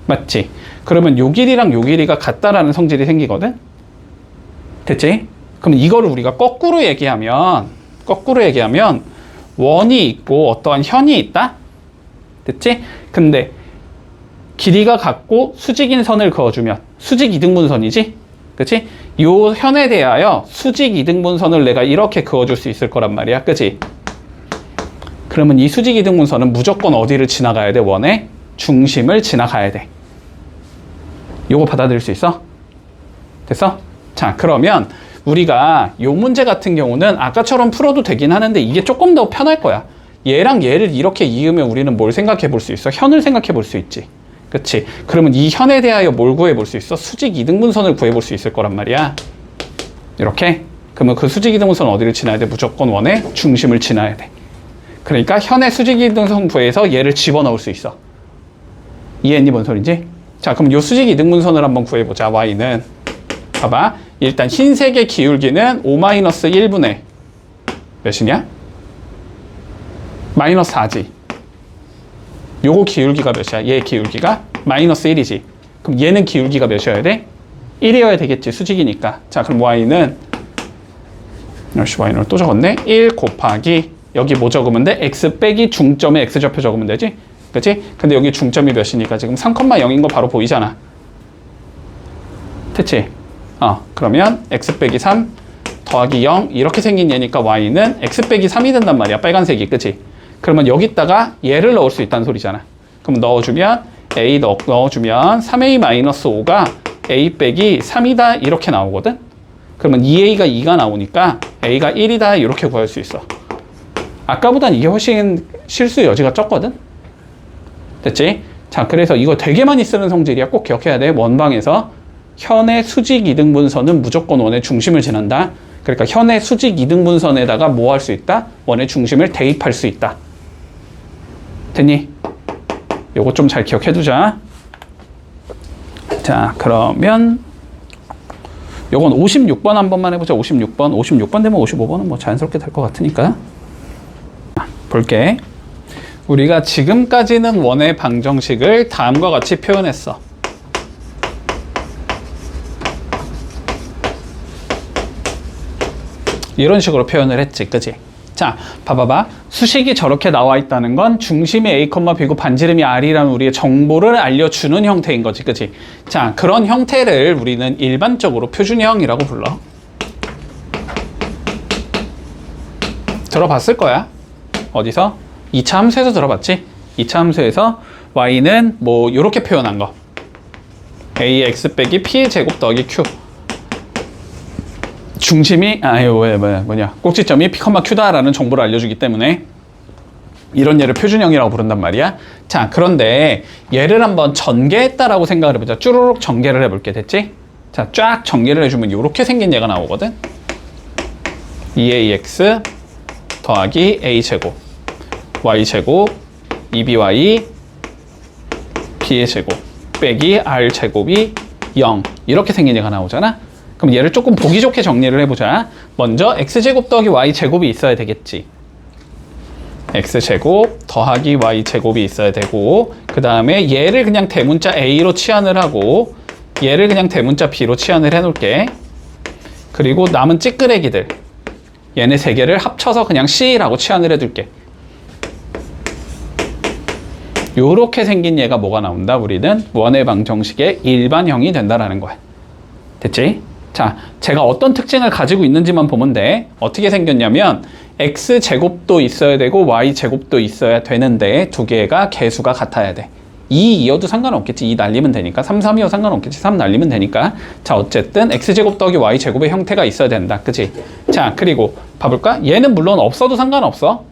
맞지? 그러면 요 길이랑 요 길이가 같다라는 성질이 생기거든? 됐지? 그럼 이거를 우리가 거꾸로 얘기하면 원이 있고 어떠한 현이 있다? 됐지? 근데 길이가 같고 수직인 선을 그어주면 수직 이등분선이지? 그치? 요 현에 대하여 수직 이등분선을 내가 이렇게 그어줄 수 있을 거란 말이야. 그치? 그러면 이 수직 이등분선은 무조건 어디를 지나가야 돼? 원의 중심을 지나가야 돼. 요거 받아들일 수 있어? 됐어? 자, 그러면 우리가 요 문제 같은 경우는 아까처럼 풀어도 되긴 하는데 이게 조금 더 편할 거야. 얘랑 얘를 이렇게 이으면 우리는 뭘 생각해 볼 수 있어? 현을 생각해 볼 수 있지. 그치? 그러면 이 현에 대하여 뭘 구해 볼 수 있어? 수직 이등분선을 구해 볼 수 있을 거란 말이야. 이렇게. 그러면 그 수직 이등분선 어디를 지나야 돼? 무조건 원의 중심을 지나야 돼. 그러니까 현의 수직 이등분선 구해서 얘를 집어넣을 수 있어. 이해했니? 뭔 소린지? 자, 그럼 요 수직 이등분선을 한번 구해보자. y는 봐봐. 일단 흰색의 기울기는 5-1분의 몇이냐? 마이너스 4지. 요거 기울기가 몇이야? 얘 기울기가 마이너스 1이지. 그럼 얘는 기울기가 몇이어야 돼? 1이어야 되겠지. 수직이니까. 자, 그럼 y는 y는 또 적었네. 1 곱하기 여기 뭐 적으면 돼? x 빼기 중점에 x좌표 적으면 되지? 그치? 근데 여기 중점이 몇이니까 지금 3,0인 거 바로 보이잖아. 됐지? 그러면 x 빼기 3 더하기 0 이렇게 생긴 얘니까 y는 x 빼기 3이 된단 말이야. 빨간색이. 그치? 그러면 여기다가 얘를 넣을 수 있다는 소리잖아. 그럼 넣어주면 A 넣어주면 3A-5가 A 빼기 3이다 이렇게 나오거든. 그러면 2A가 2가 나오니까 A가 1이다 이렇게 구할 수 있어. 아까보단 이게 훨씬 실수 여지가 적거든. 됐지? 자, 그래서 이거 되게 많이 쓰는 성질이야. 꼭 기억해야 돼. 원방에서 현의 수직 이등분선은 무조건 원의 중심을 지난다. 그러니까 현의 수직 이등분선에다가 뭐 할 수 있다? 원의 중심을 대입할 수 있다. 됐니? 요거 좀 잘 기억해 두자. 자, 그러면 요건 56번 한 번만 해보자. 56번 되면 55번은 뭐 자연스럽게 될 것 같으니까. 볼게. 우리가 지금까지는 원의 방정식을 다음과 같이 표현했어. 이런 식으로 표현을 했지, 그지? 자, 봐봐봐. 수식이 저렇게 나와 있다는 건 중심이 A, B고 반지름이 R이라는 우리의 정보를 알려주는 형태인 거지, 그지? 자, 그런 형태를 우리는 일반적으로 표준형이라고 불러. 들어봤을 거야. 어디서? 2차 함수에서 들어봤지? 2차 함수에서 y는 뭐 이렇게 표현한 거. ax 빼기 p의 제곱 더하기 q. 중심이 꼭지점이 p, q다라는 정보를 알려주기 때문에 이런 예를 표준형이라고 부른단 말이야. 자, 그런데 얘를 한번 전개했다라고 생각을 해보자. 쭈루룩 전개를 해볼게. 됐지? 자, 쫙 전개를 해주면 이렇게 생긴 얘가 나오거든. 2ax 더하기 a제곱 y제곱 2by b의 제곱 빼기 r제곱이 0 이렇게 생긴 얘가 나오잖아. 그럼 얘를 조금 보기 좋게 정리를 해보자. 먼저 x제곱 더하기 y제곱이 있어야 되겠지. x제곱 더하기 y제곱이 있어야 되고, 그 다음에 얘를 그냥 대문자 a로 치환을 하고 얘를 그냥 대문자 b로 치환을 해놓을게. 그리고 남은 찌끄레기들 얘네 세 개를 합쳐서 그냥 c라고 치환을 해둘게. 요렇게 생긴 얘가 뭐가 나온다? 우리는 원의 방정식의 일반형이 된다라는 거야. 됐지? 자, 제가 어떤 특징을 가지고 있는지만 보면 돼. 어떻게 생겼냐면 x제곱도 있어야 되고 y제곱도 있어야 되는데 두 개가 개수가 같아야 돼. 2이어도 상관없겠지. 2 날리면 되니까. 3, 3이어 상관없겠지. 3 날리면 되니까. 자, 어쨌든 x제곱 더하기 y제곱의 형태가 있어야 된다. 그치? 자, 그리고 봐볼까? 얘는 물론 없어도 상관없어.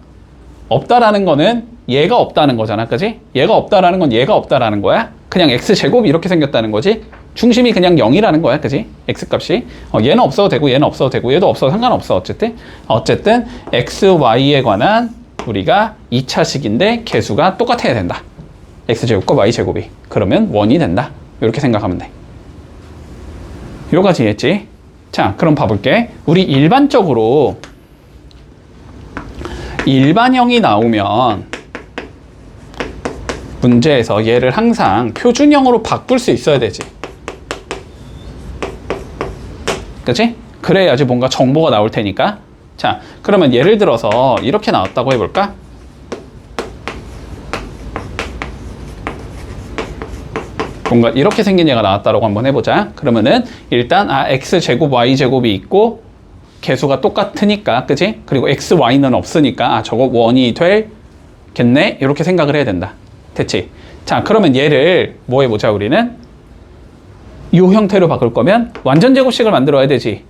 없다라는 거는 얘가 없다는 거잖아. 그치? 얘가 없다라는 건 얘가 없다라는 거야. 그냥 x제곱이 이렇게 생겼다는 거지. 중심이 그냥 0이라는 거야. 그치? x값이. 얘는 없어도 되고 얘는 없어도 되고 얘도 없어도 상관없어. 어쨌든 x, y에 관한 우리가 2차식인데 개수가 똑같아야 된다. x제곱과 y제곱이. 그러면 원이 된다. 이렇게 생각하면 돼. 요까지 이해했지? 자, 그럼 봐볼게. 우리 일반적으로 일반형이 나오면 문제에서 얘를 항상 표준형으로 바꿀 수 있어야 되지. 그치? 그래야지 뭔가 정보가 나올 테니까. 자, 그러면 예를 들어서 이렇게 나왔다고 해볼까? 뭔가 이렇게 생긴 얘가 나왔다고 한번 해보자. 그러면은 일단 x제곱 y제곱이 있고 개수가 똑같으니까, 그치? 그리고 x, y는 없으니까 저거 원이 되겠네? 이렇게 생각을 해야 된다. 됐지? 자, 그러면 얘를 뭐 해보자. 우리는 이 형태로 바꿀 거면 완전 제곱식을 만들어야 되지.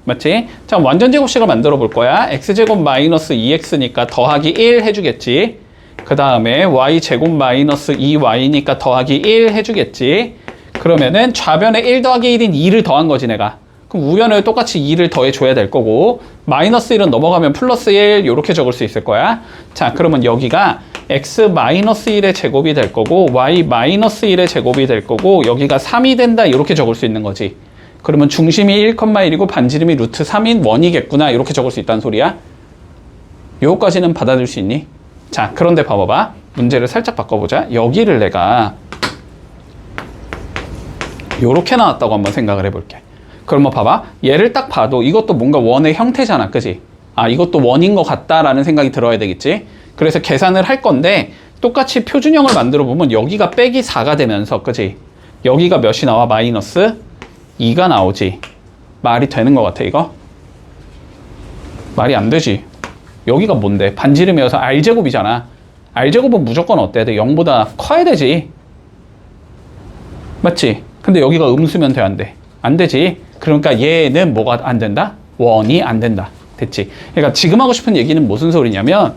맞지? 자, 완전 제곱식을 만들어 볼 거야. x제곱 마이너스 2x니까 더하기 1 해주겠지. 그 다음에 y제곱 마이너스 2y니까 더하기 1 해주겠지. 그러면은 좌변에 1 더하기 1인 2를 더한 거지 내가. 그럼 우변을 똑같이 2를 더해줘야 될 거고, 마이너스 1은 넘어가면 플러스 1 이렇게 적을 수 있을 거야. 자, 그러면 여기가 x 마이너스 1의 제곱이 될 거고 y 마이너스 1의 제곱이 될 거고 여기가 3이 된다 이렇게 적을 수 있는 거지. 그러면 중심이 1,1이고 반지름이 루트 3인 원이겠구나 이렇게 적을 수 있다는 소리야. 요거까지는 받아들일 수 있니? 자, 그런데 봐봐봐. 문제를 살짝 바꿔보자. 여기를 내가 요렇게 나왔다고 한번 생각을 해볼게. 그러면 봐봐. 얘를 딱 봐도 이것도 뭔가 원의 형태잖아. 그지? 이것도 원인 것 같다라는 생각이 들어야 되겠지? 그래서 계산을 할 건데 똑같이 표준형을 만들어 보면 여기가 빼기 4가 되면서, 그지? 여기가 몇이 나와? 마이너스 2가 나오지. 말이 되는 것 같아 이거? 말이 안 되지. 여기가 뭔데? 반지름이어서 r제곱이잖아. r제곱은 무조건 어때야 돼? 0보다 커야 되지. 맞지? 근데 여기가 음수면 돼, 안 돼? 안 되지. 그러니까 얘는 뭐가 안 된다? 원이 안 된다. 됐지? 그러니까 지금 하고 싶은 얘기는 무슨 소리냐면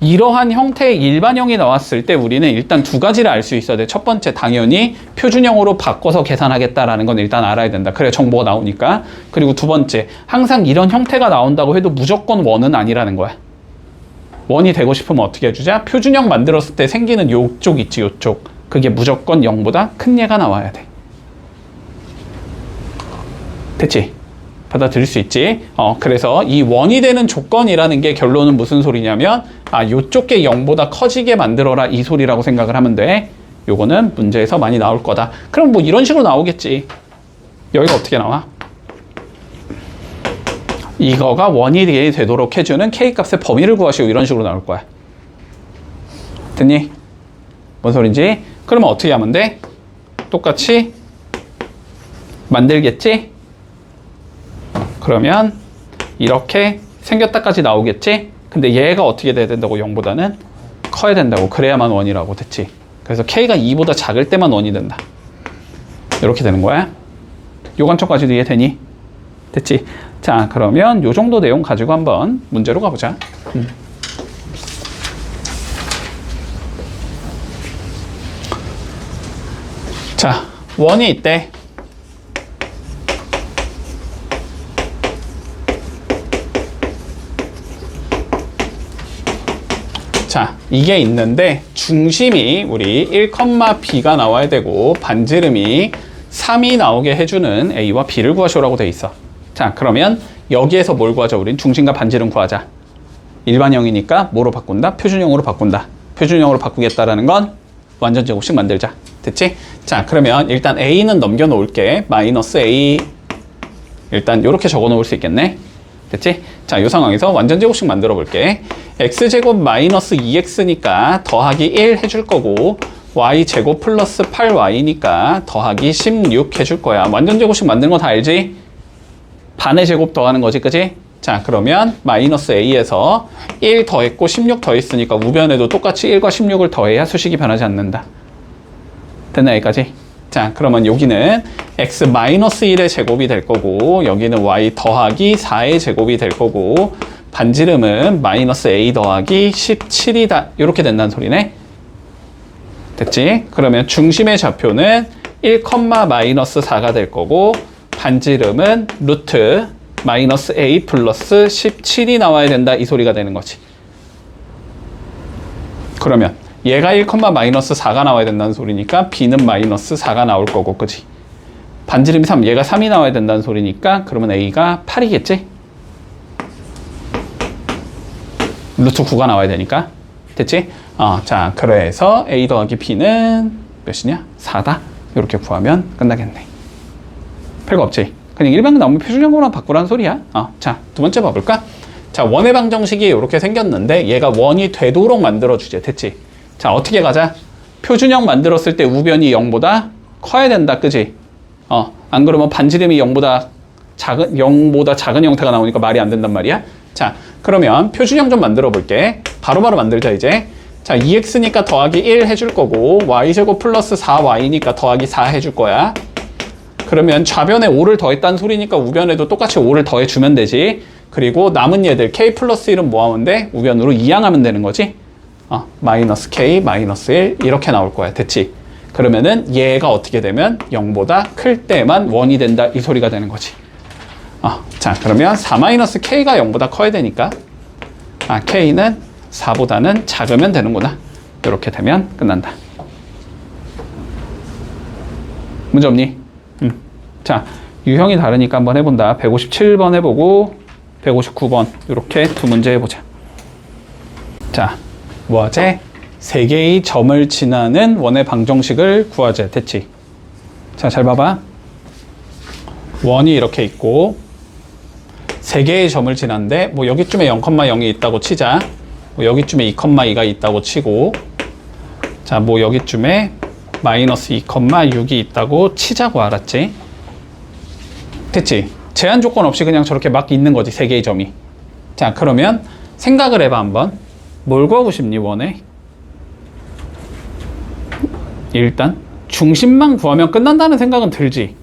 이러한 형태의 일반형이 나왔을 때 우리는 일단 두 가지를 알 수 있어야 돼. 첫 번째, 당연히 표준형으로 바꿔서 계산하겠다라는 건 일단 알아야 된다. 그래 정보가 나오니까. 그리고 두 번째, 항상 이런 형태가 나온다고 해도 무조건 원은 아니라는 거야. 원이 되고 싶으면 어떻게 해주자? 표준형 만들었을 때 생기는 요쪽 있지, 요쪽. 그게 무조건 0보다 큰 얘가 나와야 돼. 됐지? 받아들일 수 있지? 그래서 이 원이 되는 조건이라는 게 결론은 무슨 소리냐면 요쪽 게 0보다 커지게 만들어라 이 소리라고 생각을 하면 돼. 요거는 문제에서 많이 나올 거다. 그럼 뭐 이런 식으로 나오겠지. 여기가 어떻게 나와? 이거가 원이 되도록 해주는 K값의 범위를 구하시오. 이런 식으로 나올 거야. 됐니? 뭔 소린지? 그러면 어떻게 하면 돼? 똑같이 만들겠지? 그러면 이렇게 생겼다까지 나오겠지? 근데 얘가 어떻게 돼야 된다고? 0보다는 커야 된다고. 그래야만 원이라고. 됐지? 그래서 K가 2보다 작을 때만 원이 된다. 이렇게 되는 거야. 요 관점까지도 이해되니? 됐지? 자, 그러면 요 정도 내용 가지고 한번 문제로 가보자. 자, 원이 있대. 자, 이게 있는데 중심이 우리 1,b가 나와야 되고 반지름이 3이 나오게 해주는 a와 b를 구하시오라고 돼 있어. 자, 그러면 여기에서 뭘 구하자? 우린 중심과 반지름 구하자. 일반형이니까 뭐로 바꾼다? 표준형으로 바꾼다. 표준형으로 바꾸겠다라는 건 완전 제곱식 만들자. 됐지? 자, 그러면 일단 a는 넘겨 놓을게. 마이너스 a 일단 이렇게 적어 놓을 수 있겠네. 됐지? 자, 이 상황에서 완전 제곱식 만들어 볼게. x제곱 마이너스 2x니까 더하기 1 해줄 거고 y제곱 플러스 8y니까 더하기 16 해줄 거야. 완전 제곱식 만드는 거 다 알지? 반의 제곱 더하는 거지, 그지? 자, 그러면 마이너스 a에서 1 더했고 16 더했으니까 우변에도 똑같이 1과 16을 더해야 수식이 변하지 않는다. 됐나, 여기까지? 자, 그러면 여기는 x 마이너스 1의 제곱이 될 거고 여기는 y 더하기 4의 제곱이 될 거고 반지름은 마이너스 a 더하기 17이다. 이렇게 된다는 소리네. 됐지? 그러면 중심의 좌표는 1, 마이너스 4가 될 거고 반지름은 루트 마이너스 a 플러스 17이 나와야 된다. 이 소리가 되는 거지. 그러면 얘가 1, 마이너스 4가 나와야 된다는 소리니까 b는 마이너스 4가 나올 거고, 그지? 반지름이 3, 얘가 3이 나와야 된다는 소리니까 그러면 a가 8이겠지? 루트 9가 나와야 되니까. 됐지? 자, 그래서 a 더하기 b는 몇이냐? 4다. 이렇게 구하면 끝나겠네. 별거 없지? 그냥 일반 나오면 표준형으로만 바꾸라는 소리야. 자, 두 번째 봐볼까? 자, 원의 방정식이 이렇게 생겼는데 얘가 원이 되도록 만들어주지. 됐지? 자, 어떻게 가자? 표준형 만들었을 때 우변이 0보다 커야 된다. 그지? 안 그러면 반지름이 0보다 작은 형태가 나오니까 말이 안 된단 말이야. 자, 그러면 표준형 좀 만들어 볼게. 바로바로 만들자, 이제. 자, 2x니까 더하기 1 해줄 거고 y제곱 플러스 4y니까 더하기 4 해줄 거야. 그러면 좌변에 5를 더했다는 소리니까 우변에도 똑같이 5를 더해주면 되지. 그리고 남은 얘들 k 플러스 1은 뭐 하면 돼? 우변으로 이항하면 되는 거지. 마이너스 k, 마이너스 1 이렇게 나올 거야. 됐지? 그러면은 얘가 어떻게 되면 0보다 클 때만 원이 된다. 이 소리가 되는 거지. 자, 그러면 4-k가 0보다 커야 되니까 k는 4보다는 작으면 되는구나. 이렇게 되면 끝난다. 문제 없니? 자, 유형이 다르니까 한번 해본다. 157번 해보고 159번 이렇게 두 문제 해보자. 자, 뭐하재? 세 개의 점을 지나는 원의 방정식을 구하재. 됐지? 자, 잘 봐봐. 원이 이렇게 있고 세 개의 점을 지났는데 뭐 여기쯤에 0,0이 있다고 치자. 뭐 여기쯤에 2,2가 있다고 치고 자, 뭐 여기쯤에 마이너스 2,6이 있다고 치자고. 알았지? 됐지? 제한 조건 없이 그냥 저렇게 막 있는 거지, 세 개의 점이. 자, 그러면 생각을 해봐 한번. 뭘 구하고 싶니, 원에? 일단 중심만 구하면 끝난다는 생각은 들지.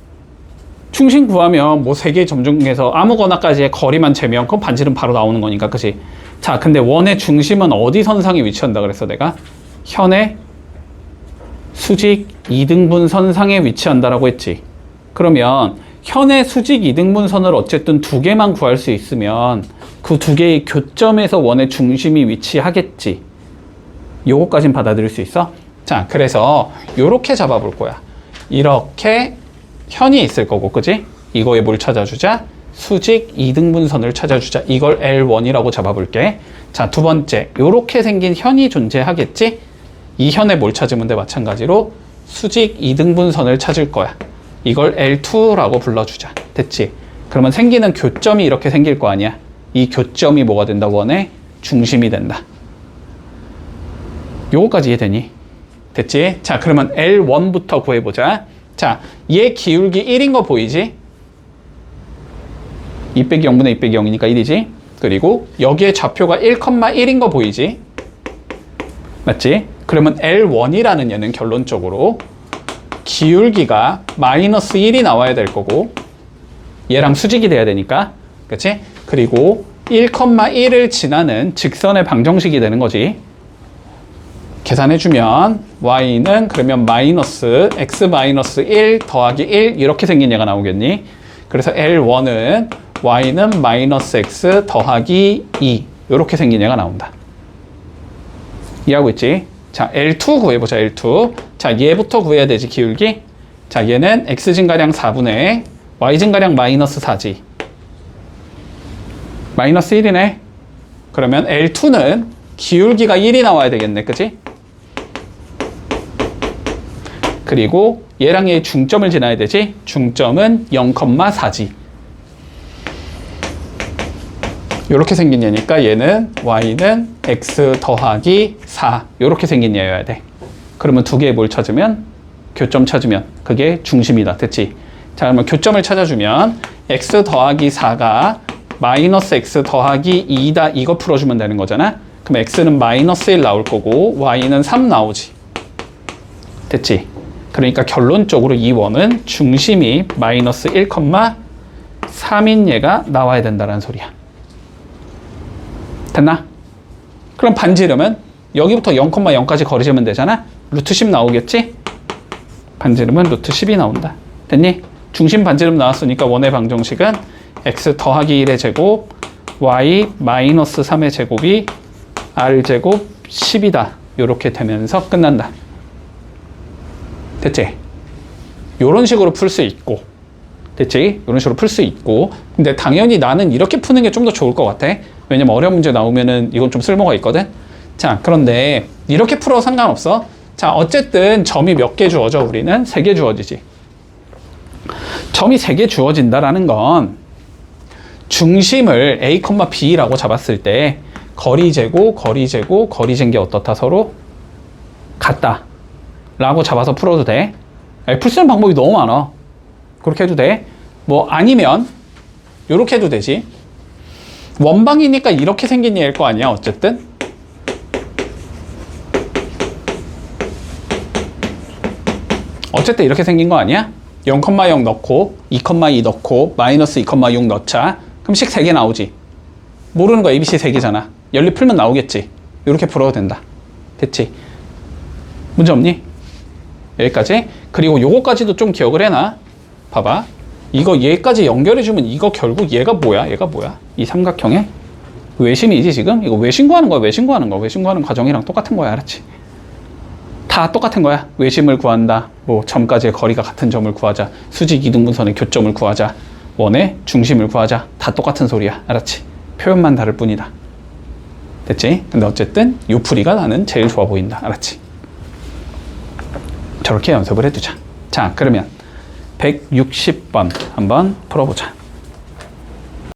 중심 구하면 뭐 세 개의 점 중에서 아무거나까지의 거리만 재면 그건 반지름 바로 나오는 거니까, 그치? 자, 근데 원의 중심은 어디 선상에 위치한다 그랬어, 내가? 현의 수직 이등분 선상에 위치한다라고 했지. 그러면 현의 수직 이등분선을 어쨌든 두 개만 구할 수 있으면 그 두 개의 교점에서 원의 중심이 위치하겠지. 요거까진 받아들일 수 있어? 자, 그래서 요렇게 잡아볼 거야. 이렇게 현이 있을 거고, 그지? 이거에 뭘 찾아주자? 수직 이등분선을 찾아주자. 이걸 L1이라고 잡아볼게. 자, 두 번째, 요렇게 생긴 현이 존재하겠지? 이 현에 뭘 찾으면 돼? 마찬가지로 수직 이등분선을 찾을 거야. 이걸 L2라고 불러주자. 됐지? 그러면 생기는 교점이 이렇게 생길 거 아니야? 이 교점이 뭐가 된다? 원의 중심이 된다. 요거까지 이해되니? 됐지? 자, 그러면 L1부터 구해보자. 자, 얘 기울기 1인 거 보이지? 2 빼기 0분의 2 빼기 0이니까 1이지? 그리고 여기에 좌표가 1,1인 거 보이지? 맞지? 그러면 L1이라는 얘는 결론적으로 기울기가 마이너스 1이 나와야 될 거고, 얘랑 수직이 돼야 되니까, 그치? 그리고 1,1을 지나는 직선의 방정식이 되는 거지. 계산해주면 y는 그러면 마이너스 x 마이너스 1 더하기 1 이렇게 생긴 얘가 나오겠니? 그래서 L1은 y는 마이너스 x 더하기 2 이렇게 생긴 얘가 나온다. 이해하고 있지? 자, L2 구해보자. L2. 자, 얘부터 구해야 되지, 기울기. 자, 얘는 x증가량 4분의 y증가량 마이너스 4지. 마이너스 1이네. 그러면 L2는 기울기가 1이 나와야 되겠네, 그치? 그리고 얘랑 얘 중점을 지나야 되지. 중점은 0,4지. 이렇게 생긴 얘니까 얘는 y는 x 더하기 4 이렇게 생긴 얘여야 돼. 그러면 두 개의 뭘 찾으면? 교점 찾으면 그게 중심이다. 됐지? 자, 그러면 교점을 찾아주면 x 더하기 4가 마이너스 x 더하기 2다. 이거 풀어주면 되는 거잖아. 그럼 x는 마이너스 1 나올 거고 y는 3 나오지. 됐지? 그러니까 결론적으로 이 원은 중심이 마이너스 1,3인 얘가 나와야 된다는 소리야. 됐나? 그럼 반지름은 여기부터 0,0까지 거리 재면 되잖아? 루트 10 나오겠지? 반지름은 루트 10이 나온다. 됐니? 중심 반지름 나왔으니까 원의 방정식은 x 더하기 1의 제곱 y 마이너스 3의 제곱이 r제곱 10이다. 이렇게 되면서 끝난다. 됐지? 요런 식으로 풀 수 있고, 됐지? 이런 식으로 풀 수 있고. 근데 당연히 나는 이렇게 푸는 게 좀 더 좋을 것 같아. 왜냐면 어려운 문제 나오면은 이건 좀 쓸모가 있거든. 자, 그런데 이렇게 풀어도 상관없어. 자, 어쨌든 점이 몇 개 주어져? 우리는 3개 주어지지. 점이 3개 주어진다라는 건 중심을 A, B라고 잡았을 때 거리 재고, 거리 재고, 거리 잰 게 어떻다? 서로 같다 라고 잡아서 풀어도 돼. 풀 수 있는 방법이 너무 많아. 그렇게 해도 돼. 뭐 아니면 이렇게 해도 되지. 원방이니까 이렇게 생긴 얘일 거 아니야, 어쨌든. 어쨌든 이렇게 생긴 거 아니야? 0,0 넣고 2,2 넣고 마이너스 2,6 넣자. 그럼 식 3개 나오지. 모르는 거 ABC 3개잖아. 연립 풀면 나오겠지. 이렇게 풀어도 된다. 됐지? 문제 없니? 여기까지. 그리고 요거까지도 좀 기억을 해놔. 봐봐. 이거 얘까지 연결해주면 이거 결국 얘가 뭐야? 얘가 뭐야? 이 삼각형의 외심이지 지금? 이거 외심 구하는 거야. 외심 구하는 거. 외심 구하는 과정이랑 똑같은 거야. 알았지? 다 똑같은 거야. 외심을 구한다. 뭐 점까지의 거리가 같은 점을 구하자. 수직 이등분선의 교점을 구하자. 원의 중심을 구하자. 다 똑같은 소리야. 알았지? 표현만 다를 뿐이다. 됐지? 근데 어쨌든 요 풀이가 나는 제일 좋아 보인다. 알았지? 저렇게 연습을 해두자. 자, 그러면 160번 한번 풀어보자.